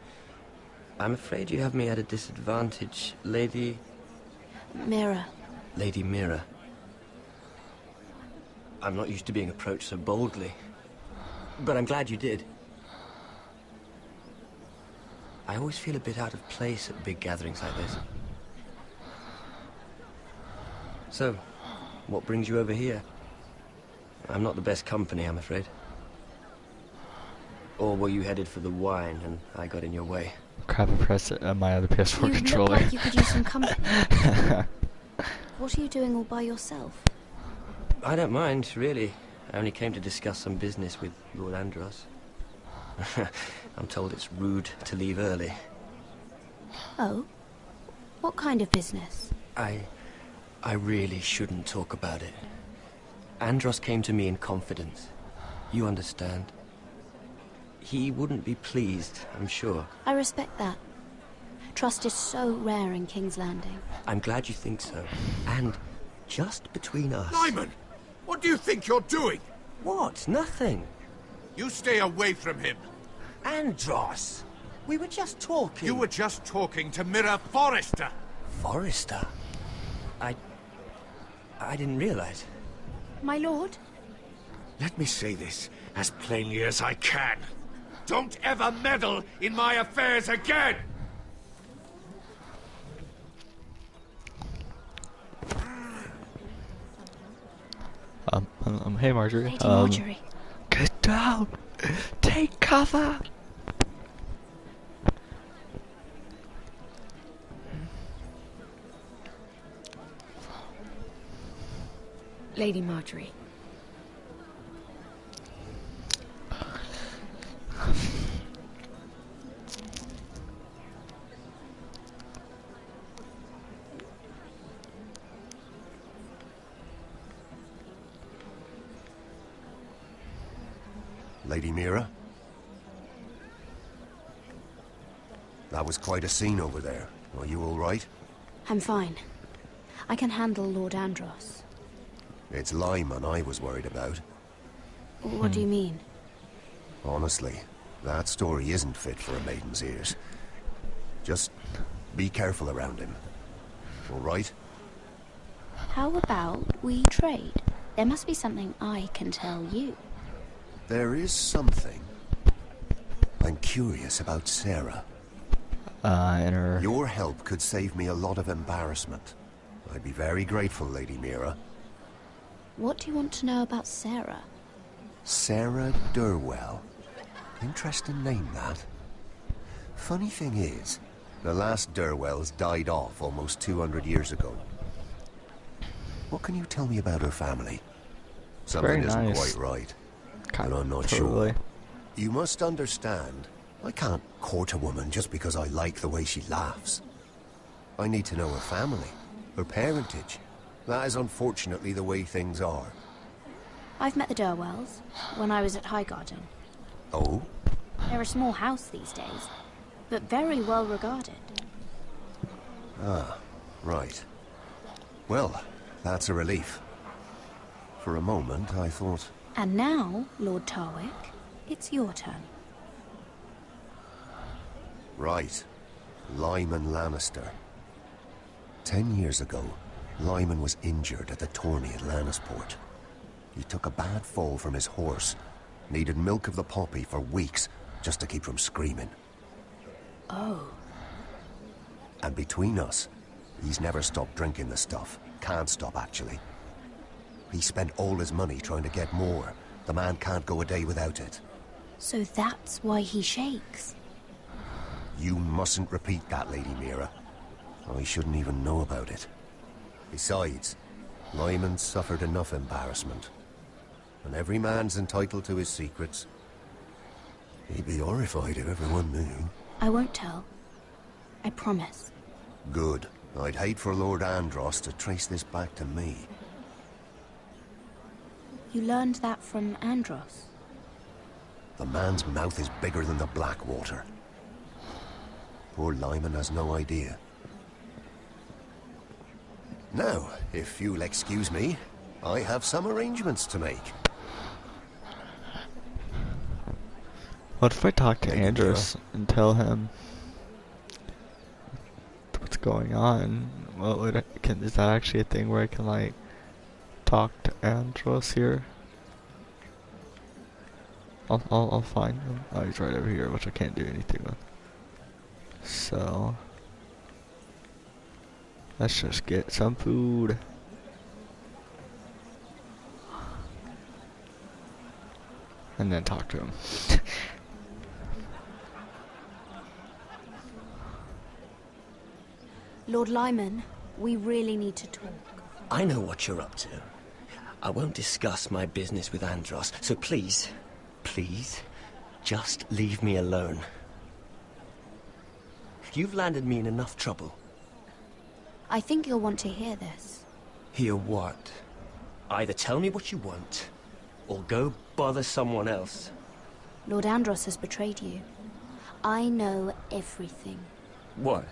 afraid you have me at a disadvantage, Lady... Mira. Lady Mira. I'm not used to being approached so boldly, but I'm glad you did. I always feel a bit out of place at big gatherings like this. So, what brings you over here? I'm not the best company, I'm afraid. Or were you headed for the wine and I got in your way? Crap, I pressed my other PS4 You controller. look like you could use some company. What are you doing all by yourself? I don't mind, really. I only came to discuss some business with Lord Andros. I'm told it's rude to leave early. Oh? What kind of business? I really shouldn't talk about it. Andros came to me in confidence. You understand? He wouldn't be pleased, I'm sure. I respect that. Trust is so rare in King's Landing. I'm glad you think so. And just between us... Lyman! What do you think you're doing? What? Nothing. You stay away from him. Andros! We were just talking. You were just talking to Mira Forrester. Forrester? I didn't realize. My lord? Let me say this as plainly as I can. Don't ever meddle in my affairs again! Hey Marjorie. Lady Marjorie. Get down! Take cover! Lady Marjorie. Lady Mira? That was quite a scene over there. Are you all right? I'm fine. I can handle Lord Andros. It's Lyman I was worried about. What do you mean? Honestly, that story isn't fit for a maiden's ears. Just be careful around him. All right? How about we trade? There must be something I can tell you. There is something. I'm curious about Sarah. And her... Your help could save me a lot of embarrassment. I'd be very grateful, Lady Mira. What do you want to know about Sarah? Sarah Durwell. Interesting name, that. Funny thing is, the last Durwells died off almost 200 years ago. What can you tell me about her family? Something Very isn't nice. quite right. And I'm not Totally. sure. You must understand, I can't court a woman just because I like the way she laughs. I need to know her family, her parentage. That is unfortunately the way things are. I've met the Durwells when I was at Highgarden. Oh? They're a small house these days, but very well regarded. Ah, right. Well, that's a relief. For a moment, I thought... And now, Lord Tarwick, it's your turn. Right. Lyman Lannister. 10 years ago, Lyman was injured at the tourney at Lannisport. He took a bad fall from his horse. Needed milk of the poppy for weeks just to keep from screaming. Oh. And between us, he's never stopped drinking the stuff. Can't stop, actually. He spent all his money trying to get more. The man can't go a day without it. So that's why he shakes. You mustn't repeat that, Lady Mira. I shouldn't even know about it. Besides, Lyman suffered enough embarrassment. And every man's entitled to his secrets. He'd be horrified if everyone knew. I won't tell. I promise. Good. I'd hate for Lord Andros to trace this back to me. You learned that from Andros? The man's mouth is bigger than the Blackwater. Poor Lyman has no idea. Now, if you'll excuse me, I have some arrangements to make. What if I talk to Andros and tell him what's going on? What would is that actually a thing where I can like talk to Andros here? I'll find him. Oh, he's right over here, which I can't do anything with. So let's just get some food. And then talk to him. Lord Lyman, we really need to talk. I know what you're up to. I won't discuss my business with Andros, so please, just leave me alone. You've landed me in enough trouble. I think you'll want to hear this. Hear what? Either tell me what you want, or go bother someone else. Lord Andros has betrayed you. I know everything. What?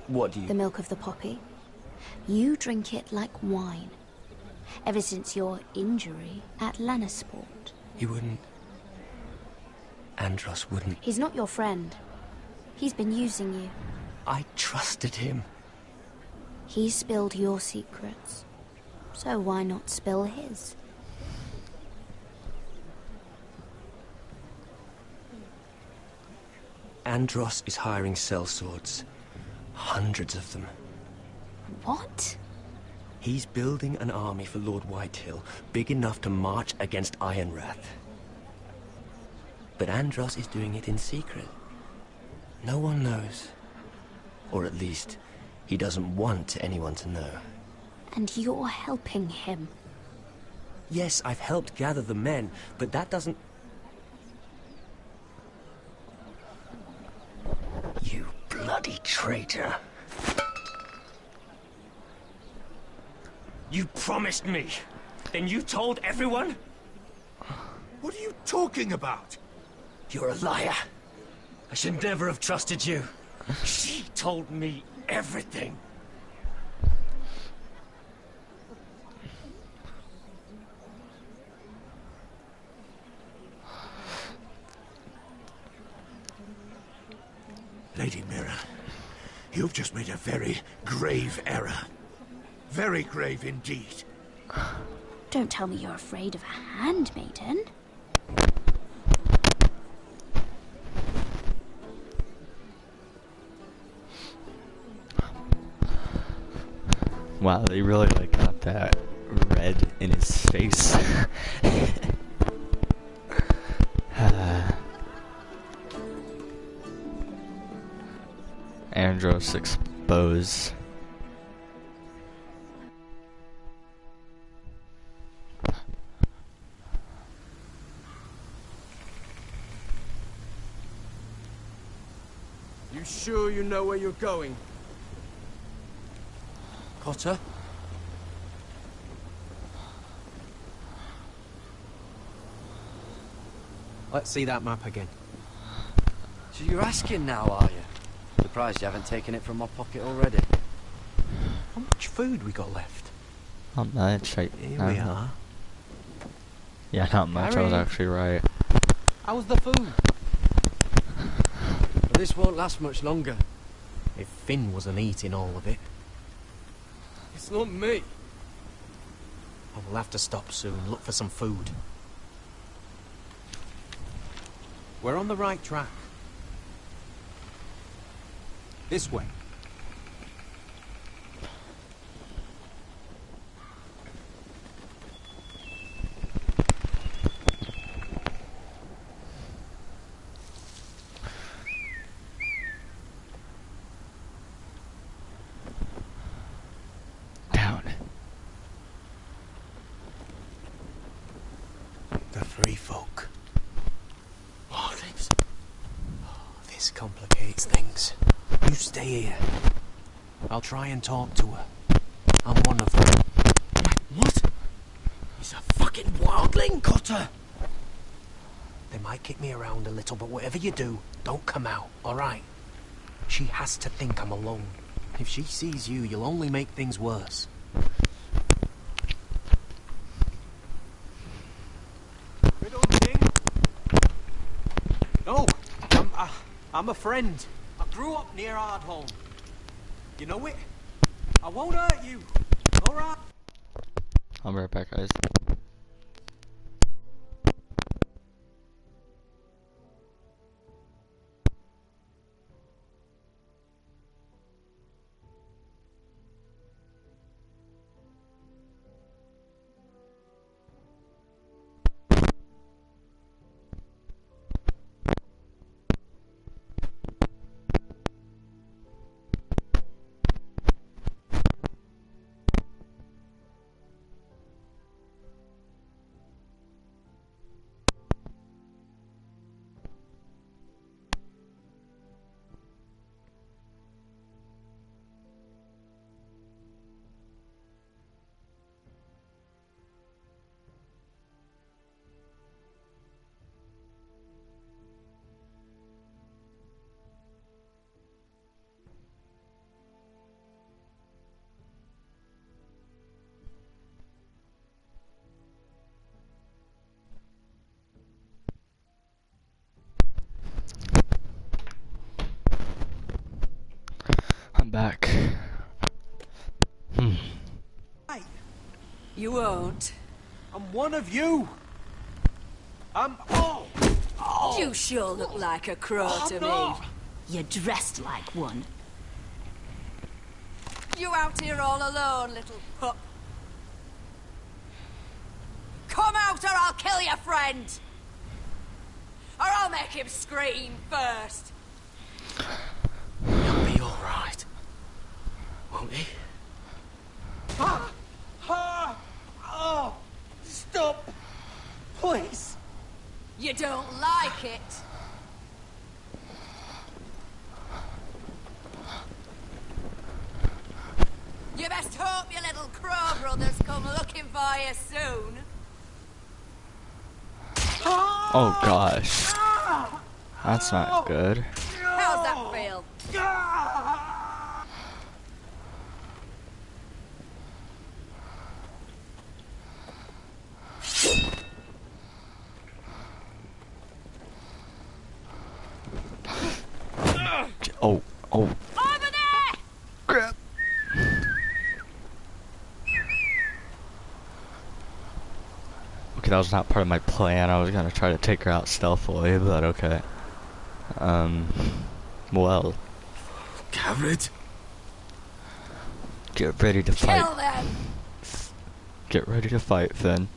What do you... The milk of the poppy. You drink it like wine. Ever since your injury at Lannisport. He wouldn't... Andros wouldn't... He's not your friend. He's been using you. I trusted him. He spilled your secrets. So why not spill his? Andros is hiring sellswords. Hundreds of them. What? He's building an army for Lord Whitehill, big enough to march against Ironrath. But Andros is doing it in secret. No one knows. Or at least, he doesn't want anyone to know. And you're helping him. Yes, I've helped gather the men, but that doesn't... You bloody traitor. You promised me. Then you told everyone? What are you talking about? You're a liar. I should never have trusted you. She told me everything. Lady Mira, you've just made a very grave error. Very grave indeed. Don't tell me you're afraid of a handmaiden. Wow, they really like got that red in his face. Andros exposed. You sure you know where you're going? Potter? Let's see that map again. So you're asking now, are you? Surprised you haven't taken it from my pocket already. How much food we got left? Not much. Here we are. Yeah, not much. I was actually right. How's the food? This won't last much longer. If Finn wasn't eating all of it. It's not me. I will have to stop soon, look for some food. We're on the right track. This way. Down. The free folk. Morlings. Oh, this complicates things. You stay here. I'll try and talk to her. I'm one of them. What? He's a fucking wildling, Cotter! They might kick me around a little, but whatever you do, don't come out, alright? She has to think I'm alone. If she sees you, you'll only make things worse. Riddle King? No, I'm a friend. I grew up near Ardholm. You know it? I won't hurt you. Alright? I'll be right back, guys. I'm back. You won't. I'm one of you. You sure look like a crow to me. You're dressed like one. You out here all alone, little pup. Come out or I'll kill your friend. Or I'll make him scream first. He'll be alright. Won't he? Stop! Please! You don't like it. You best hope your little crow brothers come looking for you soon. Oh gosh. That's not good. How's that feel? Oh, oh. Over there! Crap. Okay, that was not part of my plan. I was gonna try to take her out stealthily, but okay. Well. Garrett? Get ready to fight. Kill them! Get ready to fight, Finn.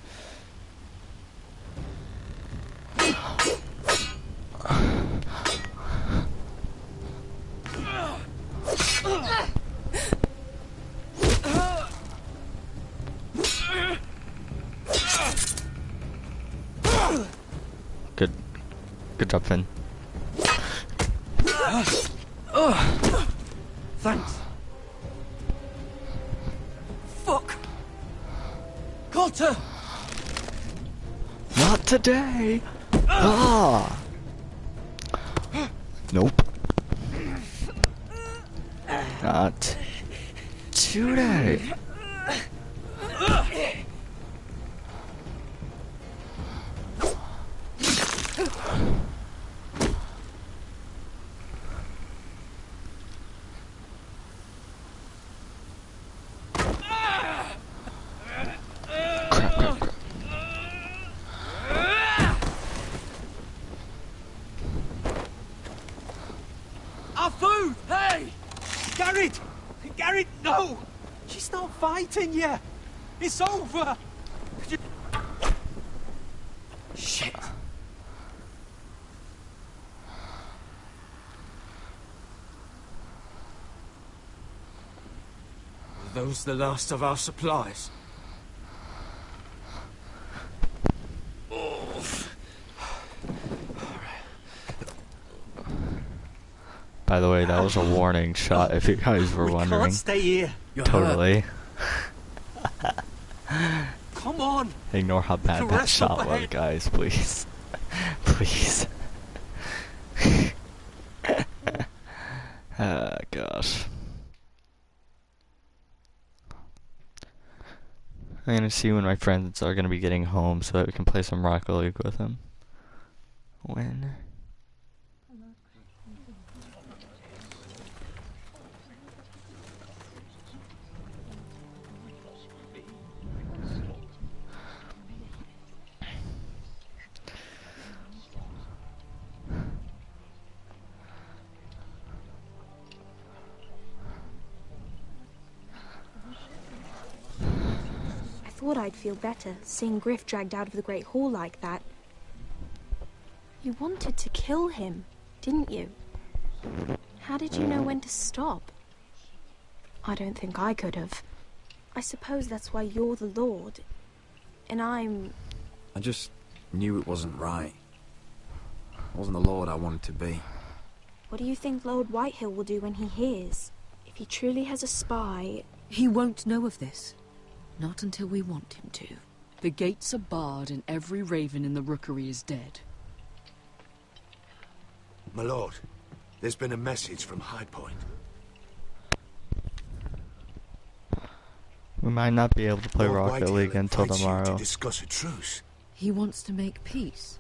Good job, Finn. Thanks. Fuck! Cotter! Not today! Ah! Nope. Not today. Garrett! Garrett, no! She's not fighting you! It's over! Shit. Are those the last of our supplies? By the way, that was a warning shot if you guys were wondering. We can't stay here. Totally. Come on. Ignore how bad that shot was, guys, please. Please. Ah, gosh. I'm gonna see when my friends are gonna be getting home so that we can play some Rocket League with them. When? I thought I'd feel better seeing Griff dragged out of the Great Hall like that. You wanted to kill him, didn't you? How did you know when to stop? I don't think I could have. I suppose that's why you're the Lord, and I'm... I just knew it wasn't right. I wasn't the Lord I wanted to be. What do you think Lord Whitehill will do when he hears? If he truly has a spy... He won't know of this. Not until we want him to. The gates are barred and every raven in the rookery is dead. My lord, there's been a message from High Point. We might not be able to play Lord Rocket Whitehill League until invites you tomorrow. to discuss a truce. He wants to make peace.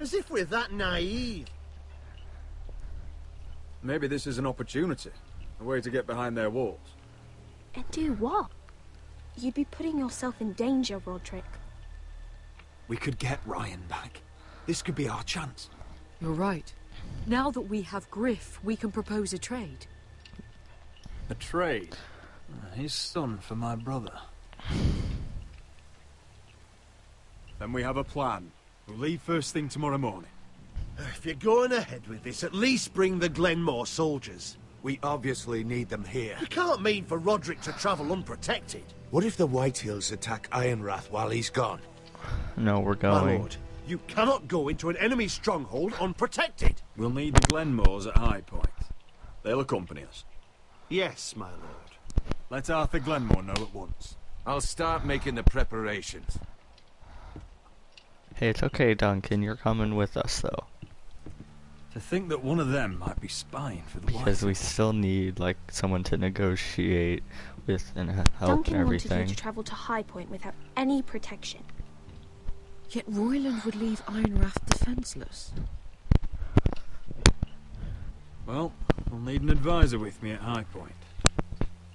As if we're that naive. Maybe this is an opportunity. A way to get behind their walls. And do what? You'd be putting yourself in danger, Roderick. We could get Ryan back. This could be our chance. You're right. Now that we have Griff, we can propose a trade. A trade? His son for my brother. Then we have a plan. We'll leave first thing tomorrow morning. If you're going ahead with this, at least bring the Glenmore soldiers. We obviously need them here. You can't mean for Roderick to travel unprotected. What if the Whitehills attack Ironrath while he's gone? No, we're My going. lord, you cannot go into an enemy stronghold unprotected. We'll need the Glenmores at High Point. They'll accompany us. Yes, my lord. Let Arthur Glenmore know at once. I'll start making the preparations. Hey, it's okay, Duncan. You're coming with us, though. To think that one of them might be spying for the Because we still need, like, someone to negotiate with and help Duncan and wanted everything. you to travel to High Point without any protection. Yet Royland would leave Ironrath defenseless. Well, we'll need an advisor with me at High Point.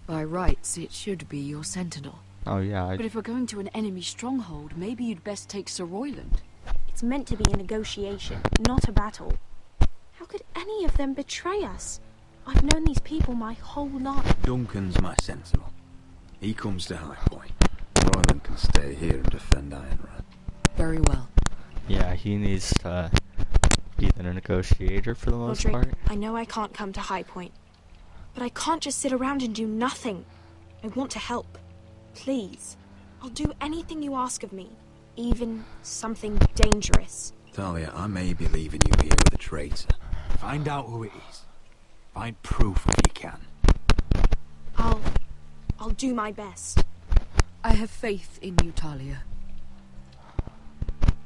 By rights, it should be your sentinel. Oh, yeah. But if we're going to an enemy stronghold, maybe you'd best take Sir Royland. It's meant to be a negotiation, not a battle. How could any of them betray us? I've known these people my whole life. Duncan's my sentinel. He comes to High Point. Royland can stay here and defend Ironrath. Very well. Yeah, he needs to be the negotiator for the most Roderick, part. I know I can't come to High Point, but I can't just sit around and do nothing. I want to help. Please. I'll do anything you ask of me, even something dangerous. Talia, I may be leaving you here with a traitor. Find out who it is. Find proof if you can. I'll do my best. I have faith in you, Talia.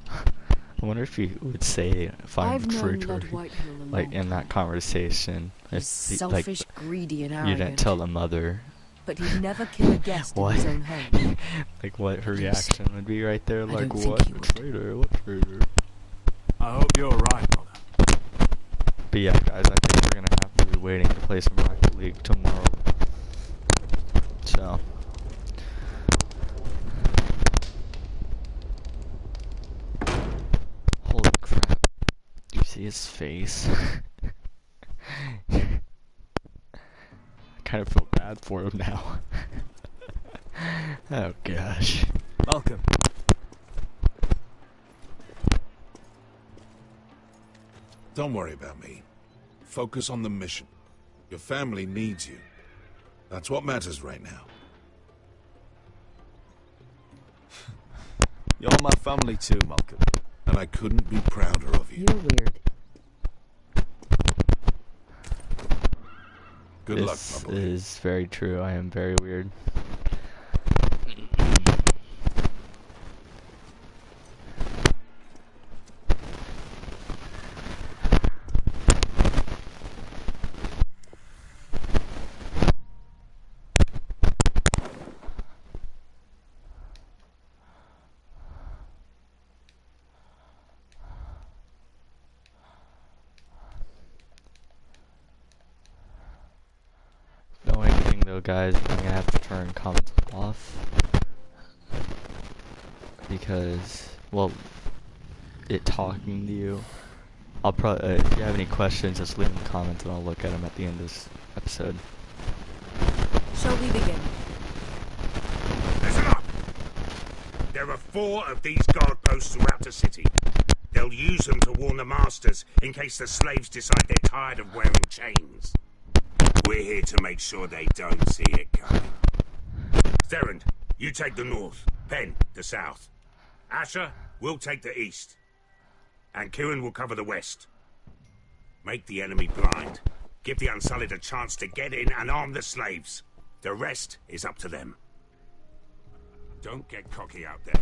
I wonder if he would say if I'm I've known true Lord to her, Whitehill a like long in that conversation. He's selfish, greedy, and You didn't arrogant. tell the mother. But he'd never kill a guest in What? his own home. Like what her reaction would be right there, I like don't think what he would. traitor, what traitor. I hope you're right, brother. But yeah, guys, I think we're gonna have to be waiting to play some Rocket League tomorrow. So. Holy crap. Do you see his face? I kind of feel bad for him now. Oh gosh. Malcolm. Don't worry about me. Focus on the mission. Your family needs you. That's what matters right now. You're my family too, Malcolm. And I couldn't be prouder of you. You're weird. Good luck, This my boy. is very true. I am very weird. Know anything though, guys? I'm gonna have to turn comments off because, well, it talking to you. I'll probably, if you have any questions, just leave them in the comments and I'll look at them at the end of this episode. Shall we begin? Listen up! There are 4 of these guard posts throughout the city. They'll use them to warn the masters in case the slaves decide they're tired of wearing chains. We're here to make sure they don't see it coming. Therend, you take the north. Penn, the south. Asher, we'll take the east. And Kieran will cover the west. Make the enemy blind. Give the Unsullied a chance to get in and arm the slaves. The rest is up to them. Don't get cocky out there.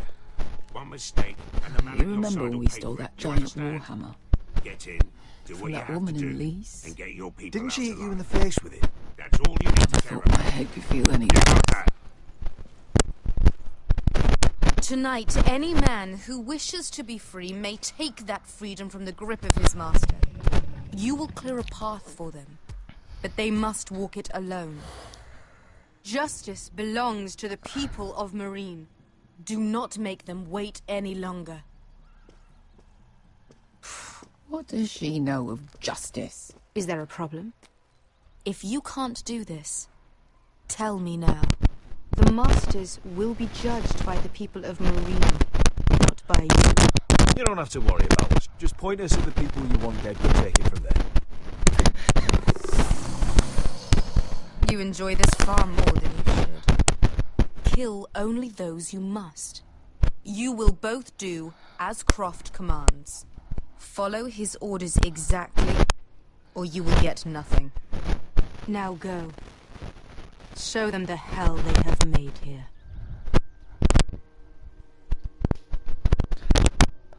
One mistake and the man You on your remember side when will we pay stole for it. that Do you giant understand? warhammer? Get in, do From what you that have woman to in do, Lease? and get your people Didn't out she hit alive. you in the face with it? That's all you need to I care thought my about. head could feel any. You got that? Tonight, any man who wishes to be free may take that freedom from the grip of his master. You will clear a path for them, but they must walk it alone. Justice belongs to the people of Marine. Do not make them wait any longer. What does she know of justice? Is there a problem? If you can't do this, tell me now. The masters will be judged by the people of Marine, not by you. You don't have to worry about us. Just point us at the people you want dead. We'll take it from there. You enjoy this far more than you should. Kill only those you must. You will both do as Croft commands. Follow his orders exactly, or you will get nothing. Now go. Show them the hell they have made here.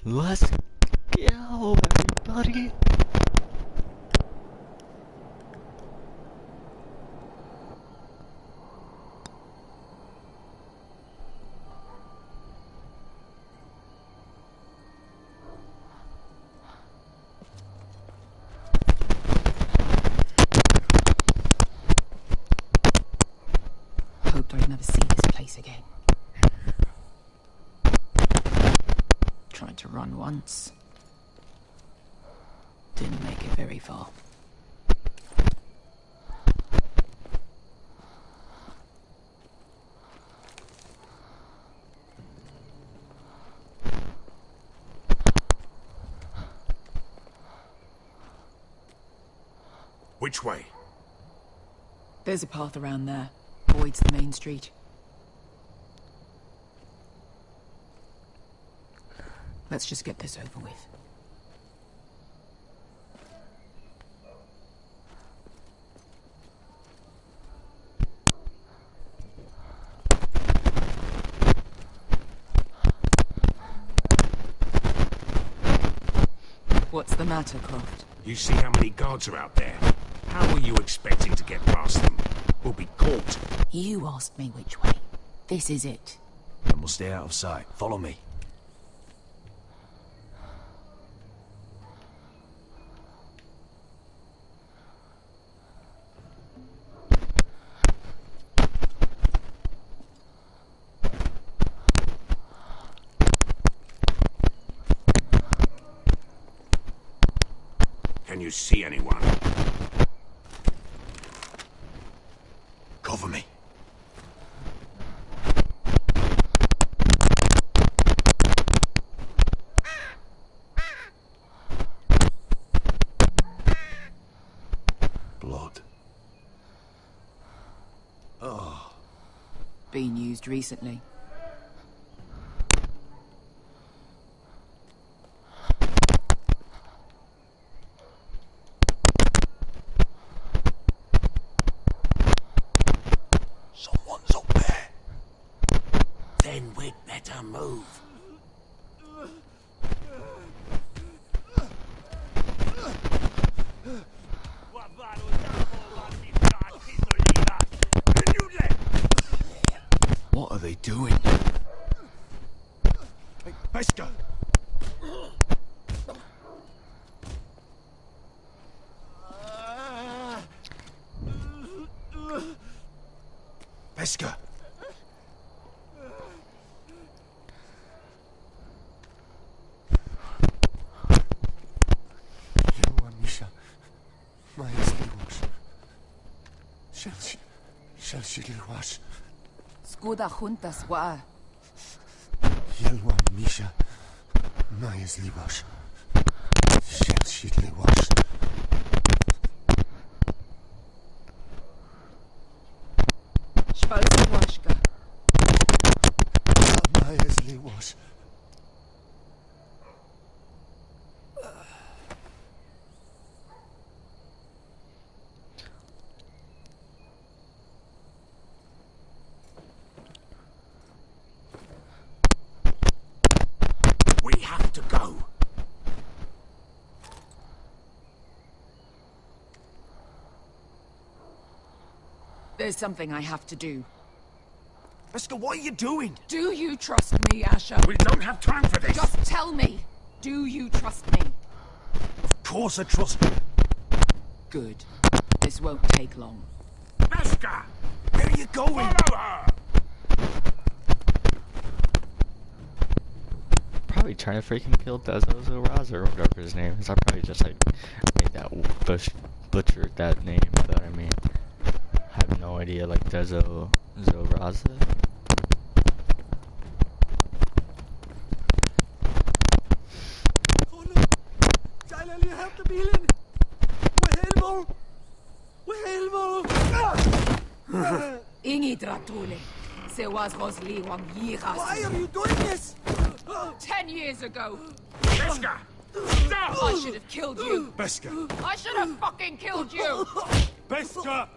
Let's go, everybody. Hoped I'd never see this place again. Tried to run once. Didn't make it very far. Which way? There's a path around there. Avoids the main street. Let's just get this over with. What's the matter, Croft? You see how many guards are out there? How are you expecting to get past them? We'll be caught. You asked me which way. This is it. And we'll stay out of sight. Follow me. Can you see anyone? Cover me. Blood. Oh. Been used recently. Someone's up there. Then we'd better move. What are they doing? Hey, Beska! Beska! Yelwa Misha, Maestros. Shelshiliwash. Skuda juntas wa. Yelwa Misha, Maestros. Shelshiliwash. Shvalswashka. Maestros. We have to go. There's something I have to do. Beska, what are you doing? Do you trust me, Asher? We don't have time for this. Just tell me. Do you trust me? Of course I trust you. Good. This won't take long. Beska! Where are you going? Follow her! Probably trying to freaking kill Dezo Raz or whatever his name is. I probably just like made that butchered that name, but I mean, I have no idea like Dezo Zoraza. Oh no! Tyler, you have to be in. We're Helmo! Ingi dratule. Se was Rosli wang yiras. Why are you doing this? 10 years ago. Beska! Stop! I should have killed you. Beska! I should have fucking killed you. Beska!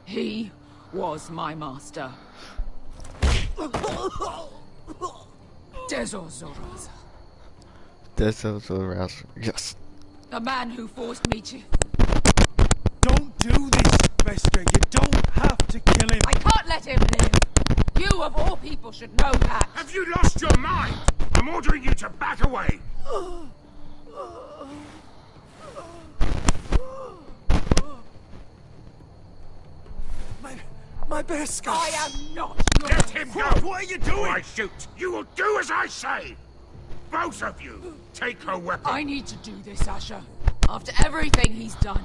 He was my master. Dezo Zoraza. Dezo Zoraza, yes. The man who forced me to... Don't do this, Beska. You don't have to kill him. I can't let him live. You, of all people, should know that. Have you lost your mind? I'm ordering you to back away. My Beska! I am not yours. Let him go! What are you doing? Or I shoot. You will do as I say. Both of you, take her weapon. I need to do this, Asher. After everything he's done.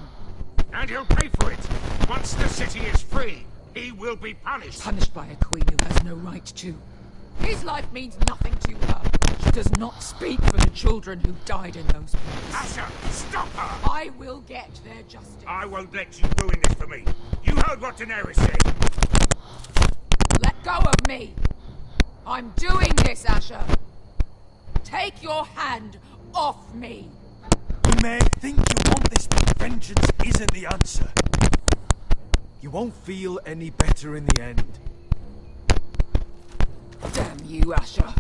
And he'll pay for it. Once the city is free, he will be punished. Punished by a queen who has no right to. His life means nothing to her. She does not speak for the children who died in those places. Asher, stop her! I will get their justice. I won't let you ruin this for me. You heard what Daenerys said. Let go of me. I'm doing this, Asher. Take your hand off me. You may think you want this, but vengeance isn't the answer. You won't feel any better in the end. Damn you, Asher.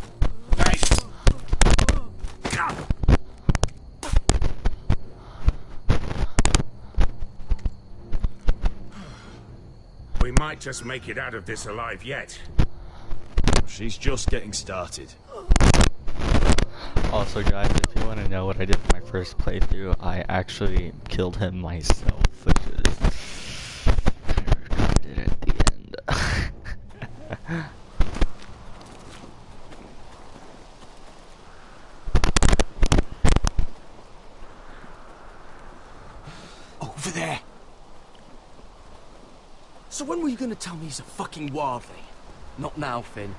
We might just make it out of this alive yet. She's just getting started. Also, guys, if you want to know what I did for my first playthrough, I actually killed him myself, which is... I regretted it at the end. Over there. So when were you gonna tell me he's a fucking wildling? Not now, Finn.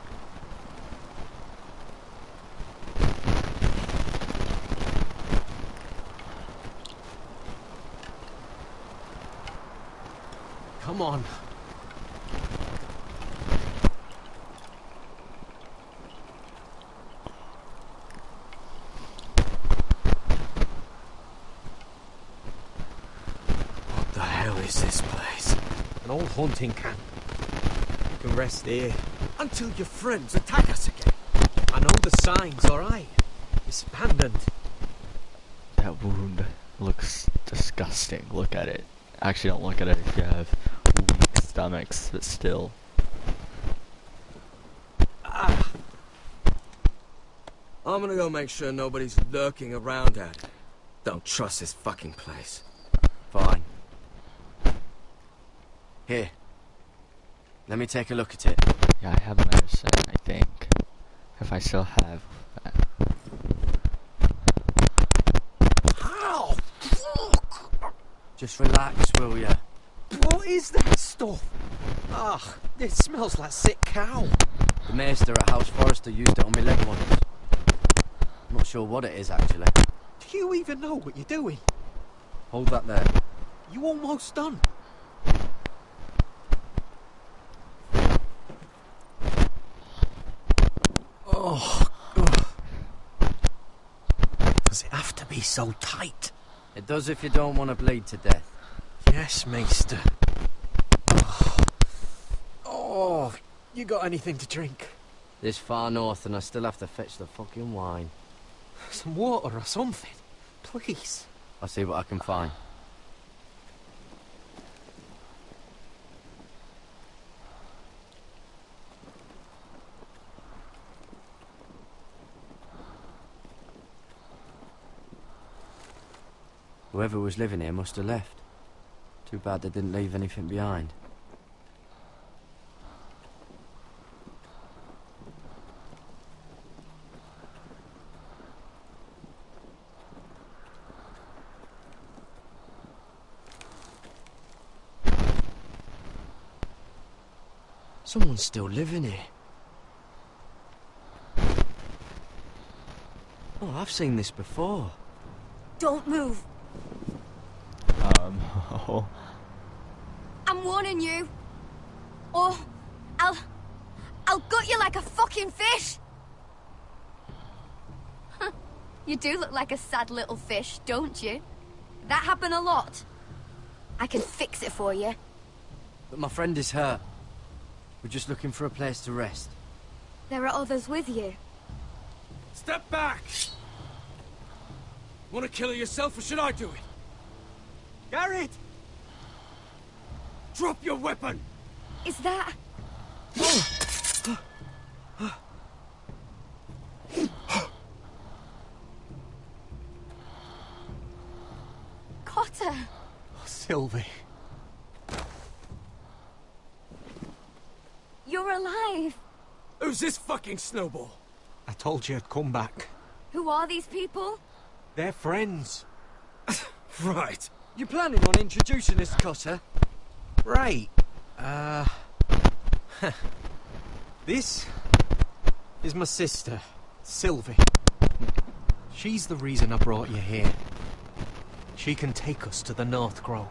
Come on. What the hell is this place? An old hunting camp. You can rest here until your friends attack us again. I know the signs, alright? It's abandoned. That wound looks disgusting. Look at it. Actually, don't look at it if you have weak stomachs, but still. I'm gonna go make sure nobody's lurking around out here. Don't trust this fucking place. Fine. Here. Let me take a look at it. Yeah, I have medicine, I think. If I still have... Ow! Just relax, will ya? What is that stuff? Ugh, it smells like sick cow. The maester at House Forrester used it on my leg once. I'm not sure what it is, actually. Do you even know what you're doing? Hold that there. You almost done. Oh, does it have to be so tight? It does if you don't want to bleed to death. Yes, maester. Oh, you got anything to drink? This far north and I still have to fetch the fucking wine. Some water or something, please. I'll see what I can find. Whoever was living here must have left. Too bad they didn't leave anything behind. Someone's still living here. Oh, I've seen this before. Don't move. Oh. I'm warning you. Or I'll gut you like a fucking fish. You do look like a sad little fish, don't you? That happen a lot. I can fix it for you. But my friend is hurt. We're just looking for a place to rest. There are others with you. Step back! Want to kill her yourself, or should I do it? Garrett! Drop your weapon! Is that... Cotter! Oh, Sylvie. You're alive! Who's this fucking snowball? I told you I'd come back. Who are these people? They're friends. Right. You planning on introducing us, Cotter? Right. This is my sister, Sylvie. She's the reason I brought you here. She can take us to the North Grove.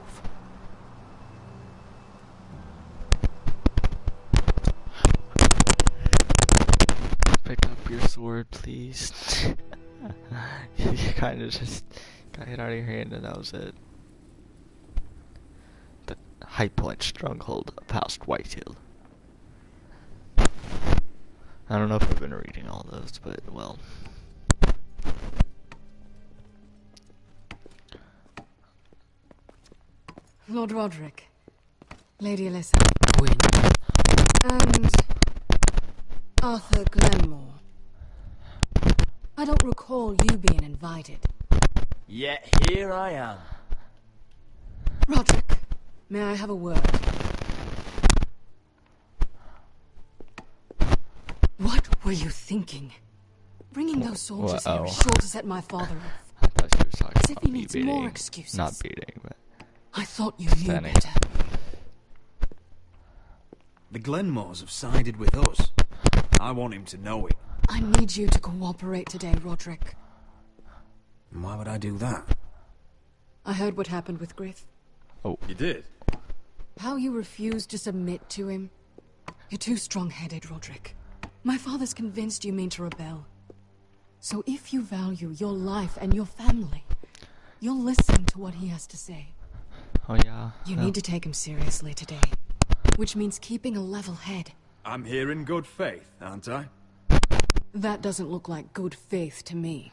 Pick up your sword, please. You kind of just got hit out of your hand and that was it. The High Point Stronghold past Whitehill. I don't know if I've been reading all those, but well. Lord Roderick, Lady Alyssa, Quinn, and Arthur Glenmore. I don't recall you being invited. Yet here I am. Roderick, may I have a word? What were you thinking? Bringing those soldiers here is sure to set my father off. I thought she was talking As if about he me needs beating, more excuses. not beating, but I thought you knew Fanny. better. The Glenmores have sided with us. I want him to know it. I need you to cooperate today, Roderick. Why would I do that? I heard what happened with Griff. Oh. You did? How you refused to submit to him. You're too strong-headed, Roderick. My father's convinced you mean to rebel. So if you value your life and your family, you'll listen to what he has to say. Oh yeah. You yeah. need to take him seriously today, which means keeping a level head. I'm here in good faith, aren't I? That doesn't look like good faith to me.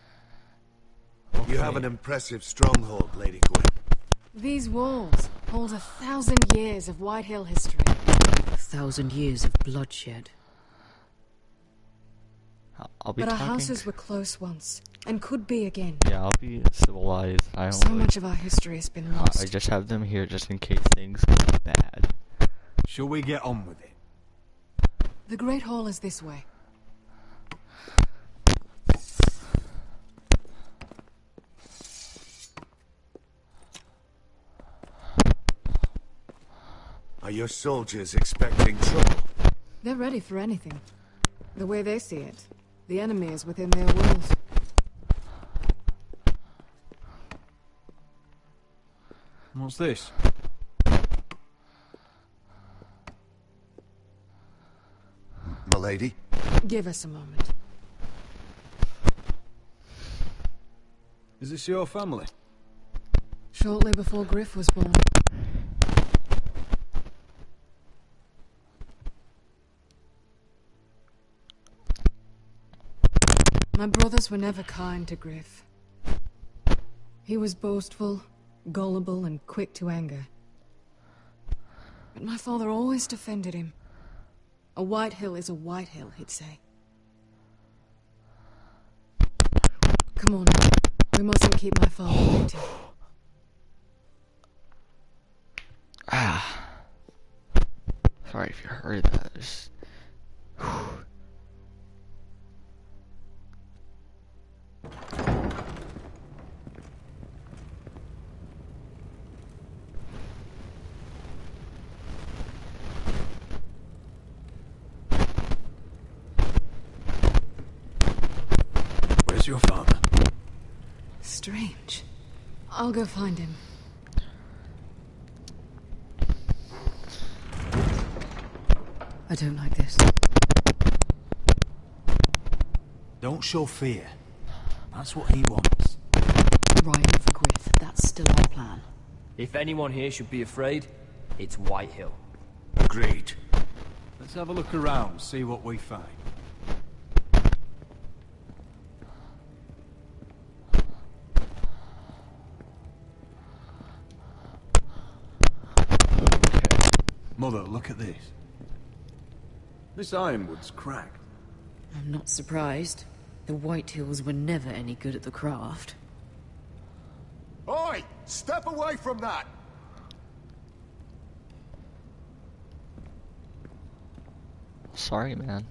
You have an impressive stronghold, Lady Gwyn. These walls hold 1,000 years of Whitehill history. 1,000 years of bloodshed. I'll be But our talking. houses were close once, and could be again. Yeah, I'll be civilized. I don't So really- much of our history has been lost. I just have them here just in case things go bad. Shall we get on with it? The Great Hall is this way. Are your soldiers expecting trouble? They're ready for anything. The way they see it, the enemy is within their walls. What's this? Milady? Give us a moment. Is this your family? Shortly before Griff was born. My brothers were never kind to Griff. He was boastful, gullible, and quick to anger. But my father always defended him. A Whitehill is a Whitehill, he'd say. Come on, we mustn't keep my father waiting. Ah. Sorry if you heard that. Just... Where's your father? Strange. I'll go find him. I don't like this. Don't show fear. That's what he wants. Ryan for Griff, that's still our plan. If anyone here should be afraid, it's Whitehill. Agreed. Let's have a look around, see what we find. Mother, look at this. This ironwood's cracked. I'm not surprised. The Whitehills were never any good at the craft. Oi! Step away from that! Sorry, man.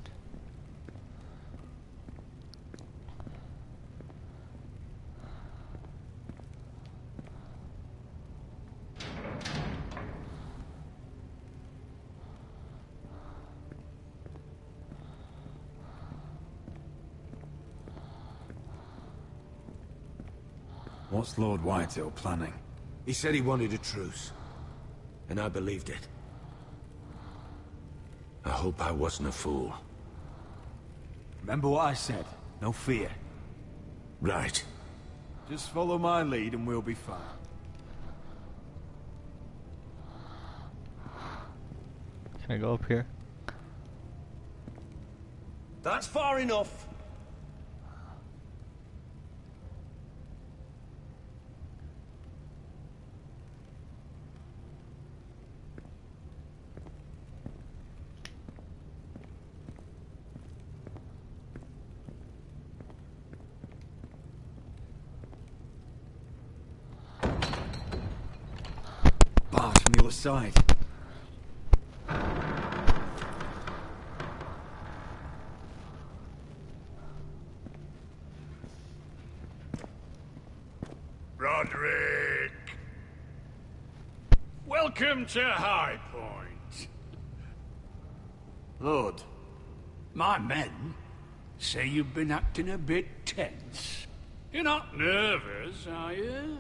What's Lord Whitehill planning? He said he wanted a truce. And I believed it. I hope I wasn't a fool. Remember what I said. No fear. Right. Just follow my lead and we'll be fine. Can I go up here? That's far enough. Bars from the other side. Roderick! Welcome to High Point. Lord, my men say you've been acting a bit tense. You're not nervous, are you?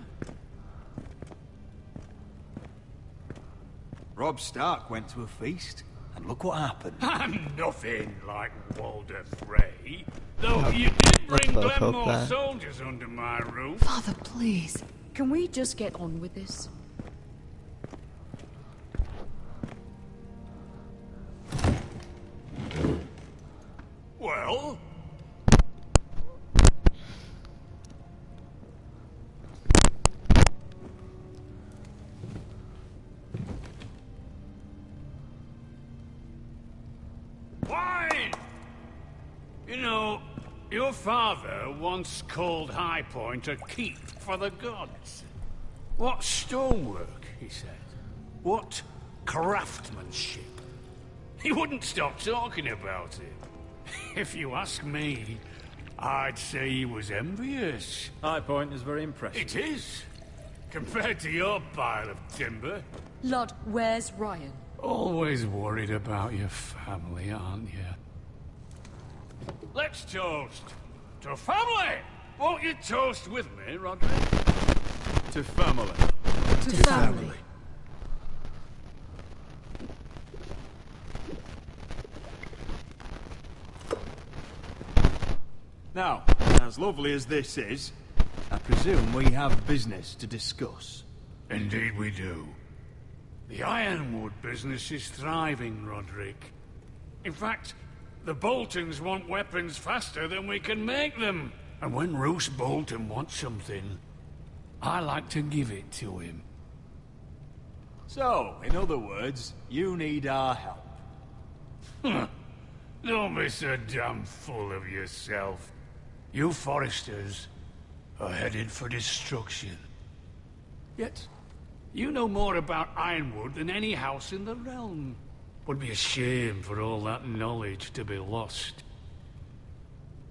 Robb Stark went to a feast, and look what happened. I'm nothing like Walder Frey. Though you did bring Glenmore soldiers under my roof. Father, please. Can we just get on with this? Well? Wine! You know, your father once called High Point a keep for the gods. What stonework, he said. What craftsmanship. He wouldn't stop talking about it. If you ask me, I'd say he was envious. High Point is very impressive. It is. Compared to your pile of timber. Lord, where's Ryan? Always worried about your family, aren't you? Let's toast. To family! Won't you toast with me, Roderick? To family. To family. Now, as lovely as this is, I presume we have business to discuss. Indeed we do. The Ironwood business is thriving, Roderick. In fact, the Boltons want weapons faster than we can make them. And when Roose Bolton wants something, I like to give it to him. So, in other words, you need our help. Don't be so damn full of yourself. You Foresters are headed for destruction. Yet, you know more about Ironwood than any house in the realm. Would be a shame for all that knowledge to be lost.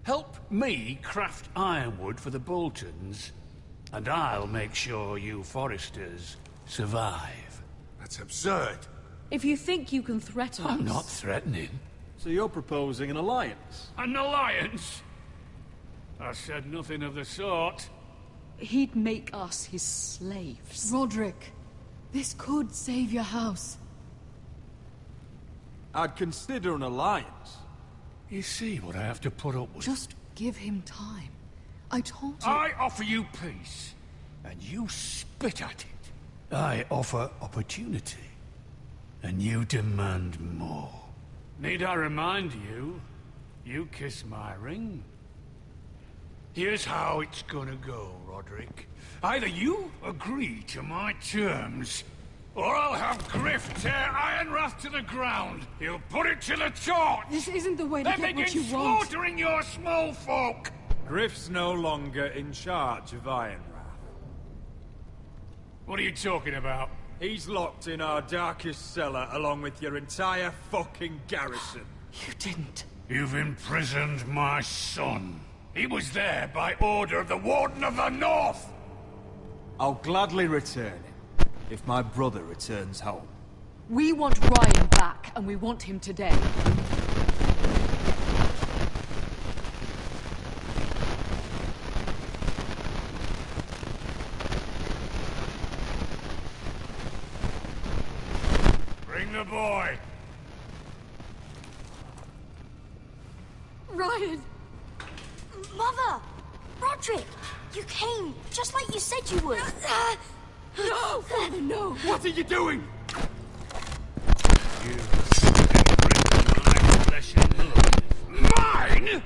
Help me craft ironwood for the Boltons, and I'll make sure you Foresters survive. That's absurd. If you think you can threaten us... I'm not threatening. So you're proposing an alliance? An alliance? I said nothing of the sort. He'd make us his slaves. Roderick, this could save your house. I'd consider an alliance. You see what I have to put up with? Just give him time. I told you... I offer you peace, and you spit at it. I offer opportunity, and you demand more. Need I remind you, you kiss my ring? Here's how it's gonna go, Roderick. Either you agree to my terms, or I'll have Griff tear Ironwrath to the ground. He'll put it to the torch. This isn't the way to get what you begin want. slaughtering your small folk. Griff's no longer in charge of Ironwrath. What are you talking about? He's locked in our darkest cellar along with your entire fucking garrison. You didn't. You've imprisoned my son. He was there by order of the Warden of the North! I'll gladly return him, if my brother returns home. We want Ryan back, and we want him today. Bring the boy! Ryan! Mother! Roderick! You came, just like you said you would. No! Father, no! What are you doing? You my flesh and blood. Mine?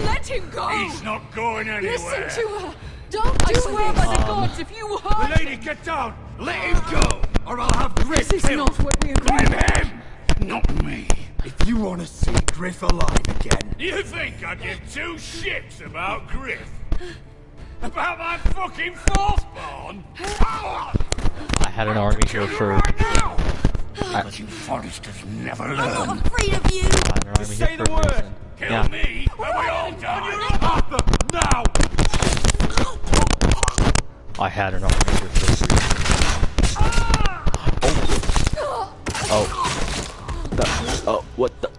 Let him go! He's not going anywhere. Listen to her! Don't do I swear by the gods, if you hurt Lady, get down! Let him go, or I'll have Griff This is killed. not what we agreed Blame him, not me. If you want to see Griff alive again... You think I give two shits about Griff? About my fucking fourthborn? I had an army here for... But you Foresters never learn. I'm not afraid of you! I had an army say here the for a word. reason. Kill Yeah. me, and we all die. Arthur, now! I had an army here for a reason. Oh What the?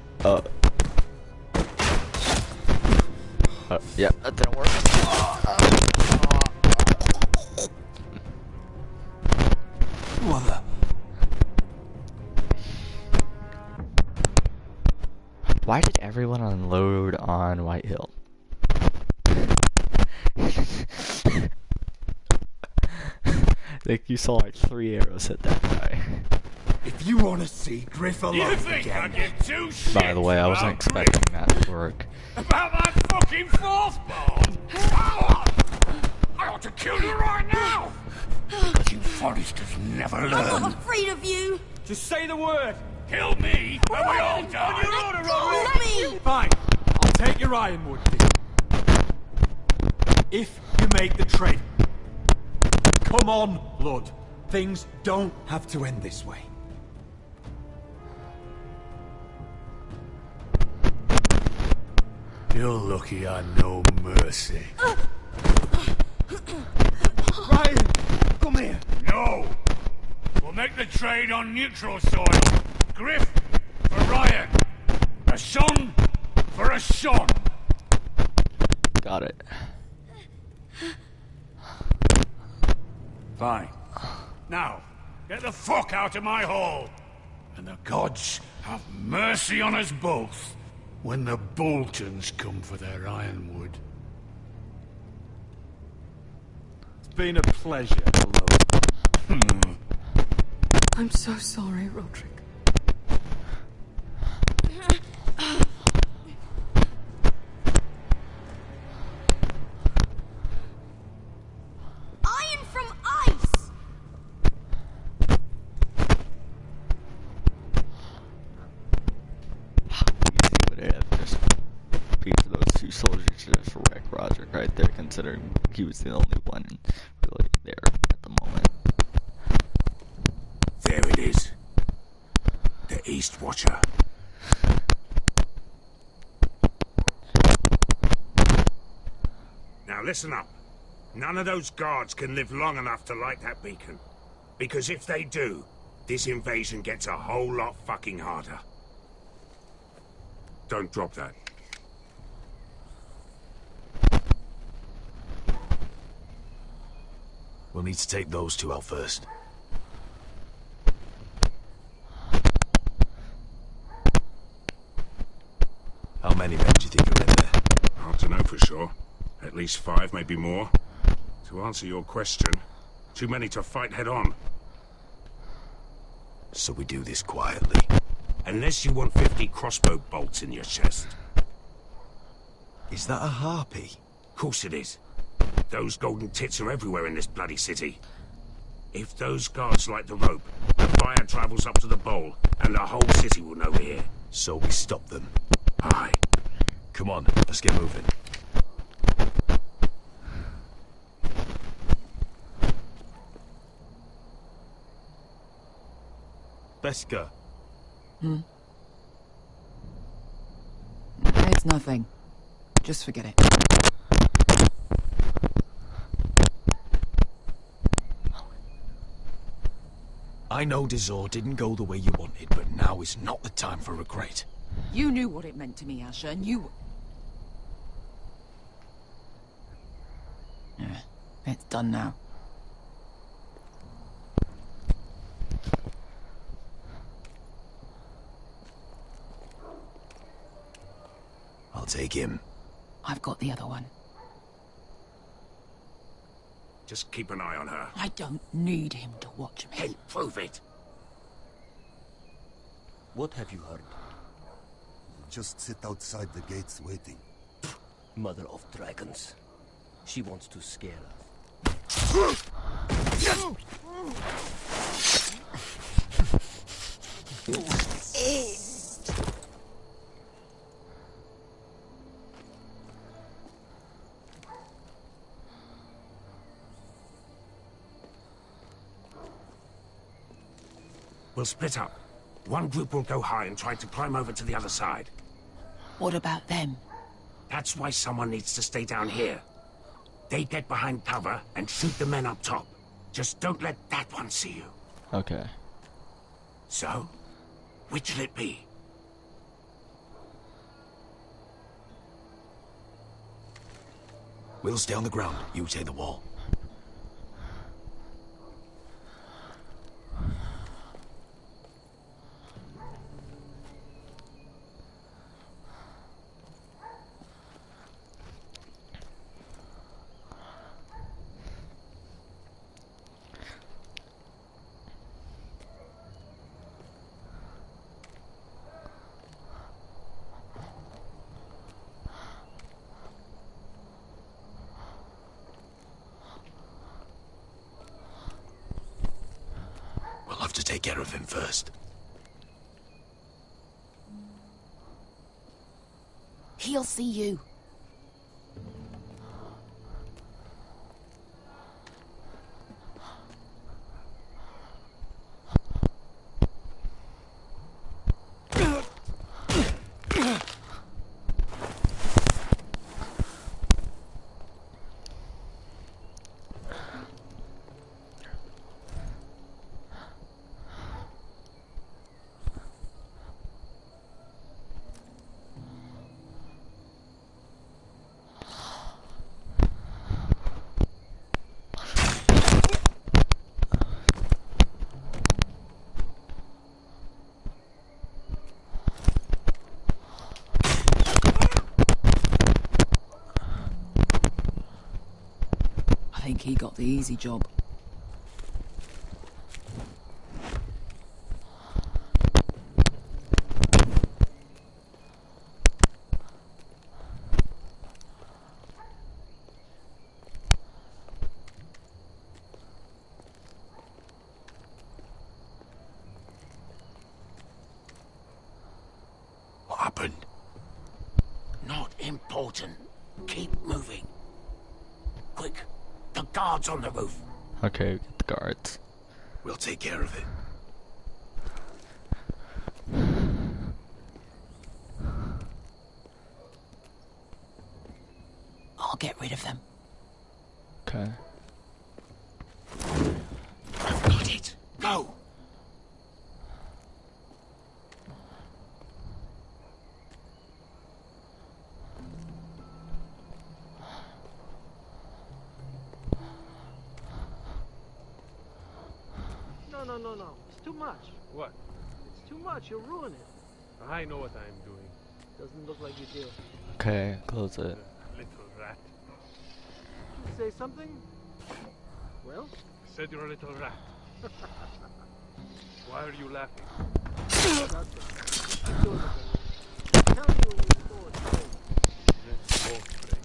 Yeah, that didn't work. What the? Why did everyone unload on White Hill? Like you saw like 3 arrows hit that guy. If you want to see Griff alive You think I again... give two shits By the way, I wasn't about Griff? expecting that to work. About my fucking fourth born? I ought to kill you right now! Because you Forresters never I'm learn. not afraid of you. Just say the word. Kill me, and we all die. Let Let me. Fine. I'll take your ironwood deal. If you make the trade. Come on, Blood. Things don't have to end this way. You're lucky I know mercy. Ryan, come here. No! We'll make the trade on neutral soil. Griff for Ryan. A son for a son. Got it. Fine. Now, get the fuck out of my hall. And the gods have mercy on us both when the Boltons come for their ironwood. It's been a pleasure. I'm so sorry, Roderick. Iron from ice. Easy would it have just piece of those 2 soldiers just wreck Roderick right there, considering he was the only one really there at the moment. There it is. The East Watcher. Now listen up. None of those guards can live long enough to light that beacon. Because if they do, this invasion gets a whole lot fucking harder. Don't drop that. We'll need to take those 2 out first. How many men do you think are in there? Hard to know for sure. At least 5, maybe more. To answer your question, too many to fight head on. So we do this quietly. Unless you want 50 crossbow bolts in your chest. Is that a harpy? Course it is. Those golden tits are everywhere in this bloody city. If those guards light the rope, the fire travels up to the bowl, and the whole city will know we're here. So we stop them. Aye. Come on, let's get moving. Beska. It's nothing. Just forget it. I know Dizor didn't go the way you wanted, but now is not the time for regret. You knew what it meant to me, Asher, and you... Yeah, it's done now. I'll take him. I've got the other one. Just keep an eye on her. I don't need him to watch me. Hey, prove it. What have you heard? Just sit outside the gates waiting. Mother of dragons. She wants to scare us. We'll split up. One group will go high and try to climb over to the other side. What about them? That's why someone needs to stay down here. They get behind cover and shoot the men up top. Just don't let that one see you. Okay. So, which'll it be? We'll stay on the ground. You take the wall. We'll have to take care of him first. He'll see you. I think he got the easy job. What happened? Not important. Keep moving. Quick, the guards on the roof. Okay, the guards. We'll take care of it. I'll get rid of them. Okay. I've got it. Go. No. It's too much. What? It's too much. You'll ruin it. I know what I'm doing. Doesn't look like you do. Okay, close it. Little rat. Say something? Well? I said you're a little rat. Why are you laughing? Let's both break.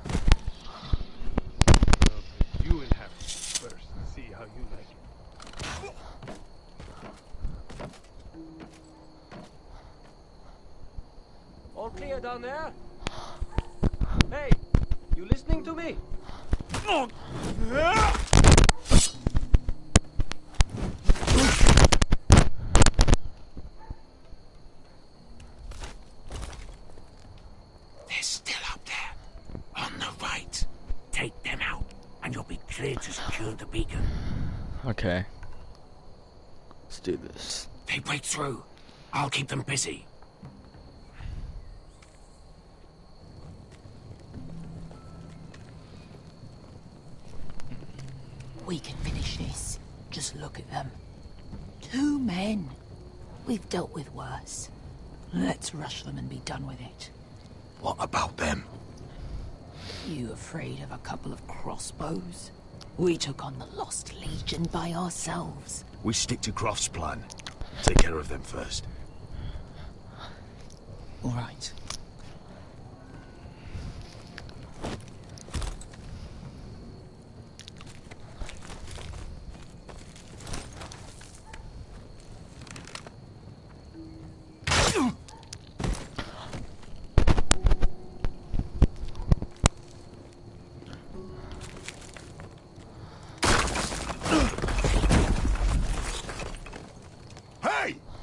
I'll break you in half first and see how you like it. All clear down there? Hey, you listening to me? They're still up there. On the right. Take them out, and you'll be cleared to secure the beacon. Okay. Let's do this. They break through. I'll keep them busy. We can finish this. Just look at them. 2 men. We've dealt with worse. Let's rush them and be done with it. What about them? You afraid of a couple of crossbows? We took on the Lost Legion by ourselves. We stick to Croft's plan. Take care of them first. All right.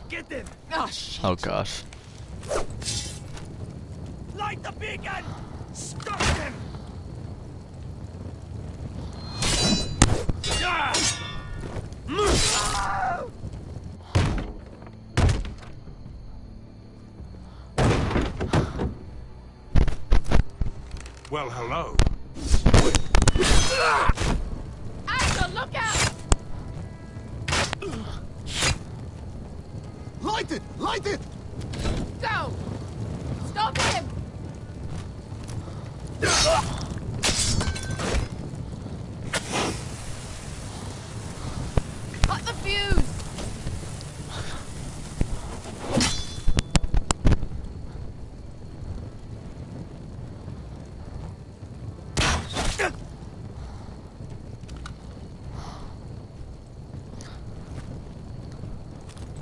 Get them! Oh, shit. Oh gosh. Light the beacon! Stop them! Well, hello. Asher, look out! Light it! Light it! Go! Stop him! Cut the fuse!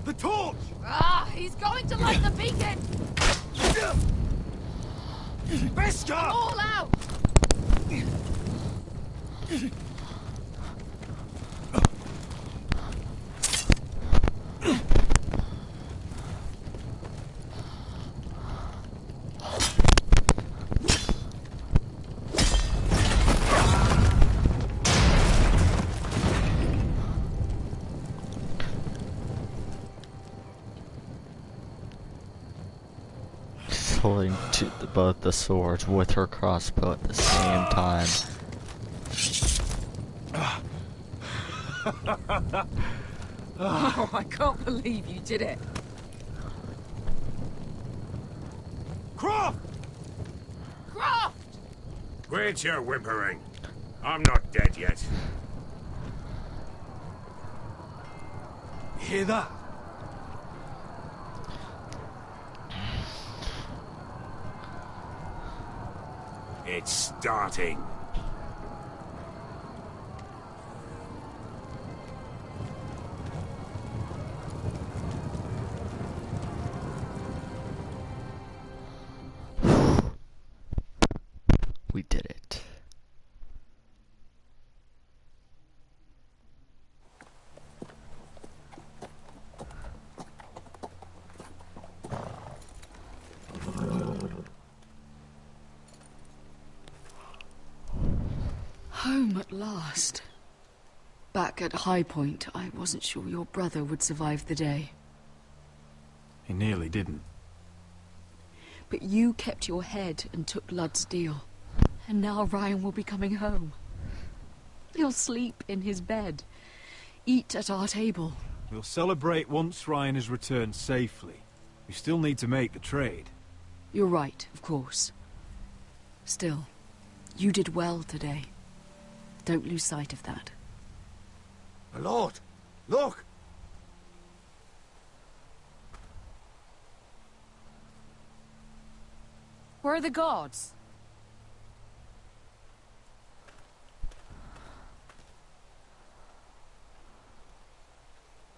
The torch! Ah, he's going to light the beacon! Beskar! All out! Holding both the swords with her crossbow at the same time. Oh, I can't believe you did it. Croft! Croft! Quit your whimpering. I'm not dead yet. Hear that? It's starting. We did it. Home at last. Back at High Point, I wasn't sure your brother would survive the day. He nearly didn't. But you kept your head and took Ludd's deal. And now Ryan will be coming home. He'll sleep in his bed, eat at our table. We'll celebrate once Ryan has returned safely. We still need to make the trade. You're right, of course. Still, you did well today. Don't lose sight of that. My lord, look! Where are the guards?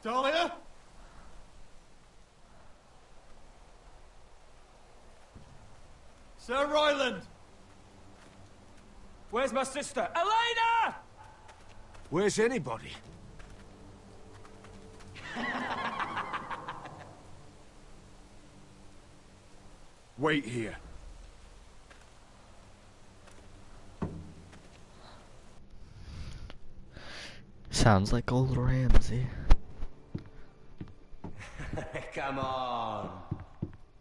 Dahlia? Sir Ryland! Where's my sister? Elena! Where's anybody? Wait here. Sounds like old Ramsay. Come on.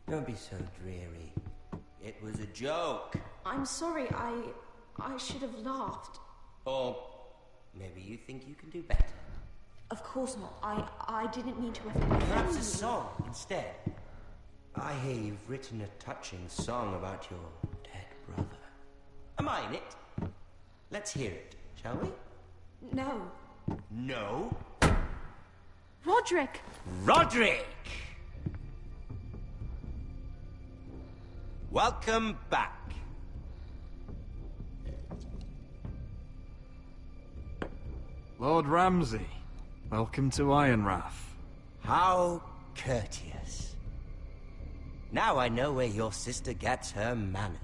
Don't be so dreary. It was a joke. I'm sorry, I should have laughed. Or maybe you think you can do better. Of course not. I didn't mean to offend Perhaps you. a song instead. I hear you've written a touching song about your dead brother. Am I in it? Let's hear it, shall we? No. No? Roderick! Roderick! Welcome back. Lord Ramsay, welcome to Ironrath. How courteous. Now I know where your sister gets her manners.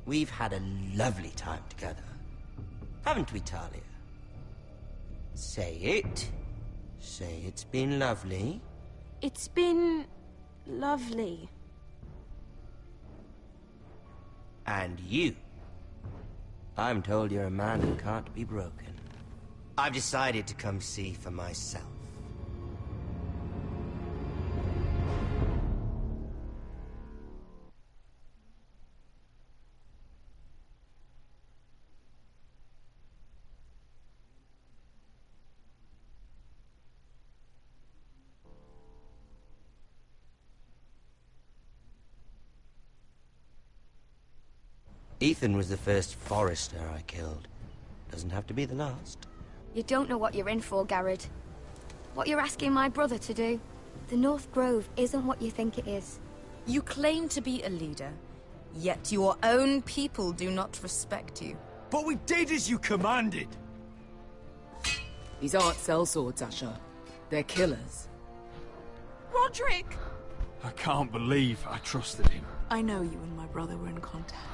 We've had a lovely time together. Haven't we, Talia? Say it. Say it's been lovely. It's been lovely. And you. I'm told you're a man who can't be broken. I've decided to come see for myself. Ethan was the first Forrester I killed. Doesn't have to be the last. You don't know what you're in for, Garrett. What you're asking my brother to do. The North Grove isn't what you think it is. You claim to be a leader, yet your own people do not respect you. But we did as you commanded. These aren't sellswords, Asher. They're killers. Roderick! I can't believe I trusted him. I know you and my brother were in contact.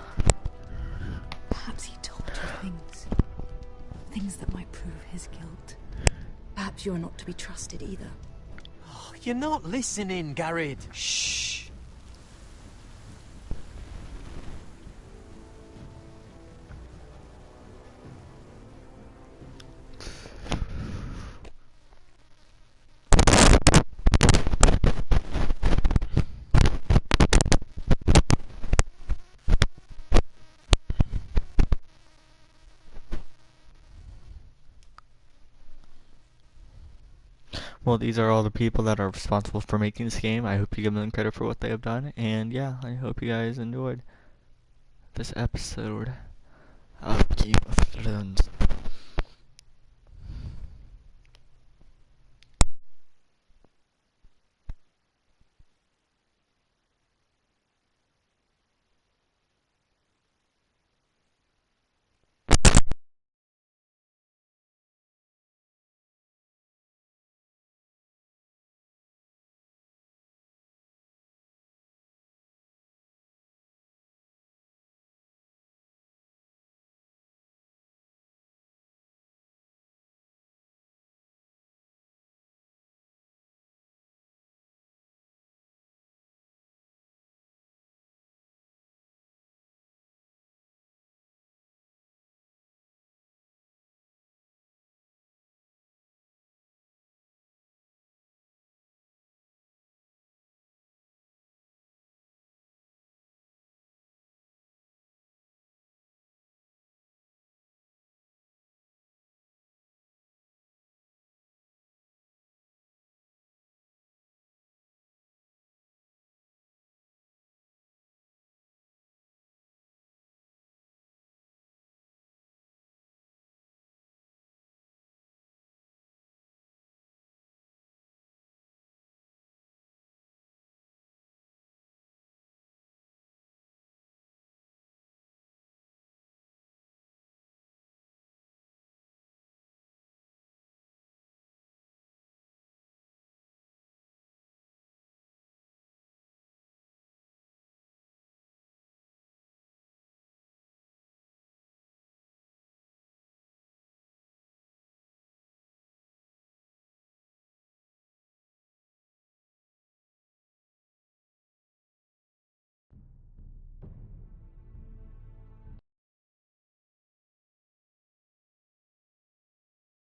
Perhaps he told you things. Things that might prove his guilt. Perhaps you are not to be trusted either. Oh, you're not listening, Garrett. Shh. Well, these are all the people that are responsible for making this game. I hope you give them credit for what they have done. And yeah, I hope you guys enjoyed this episode of Game of Thrones.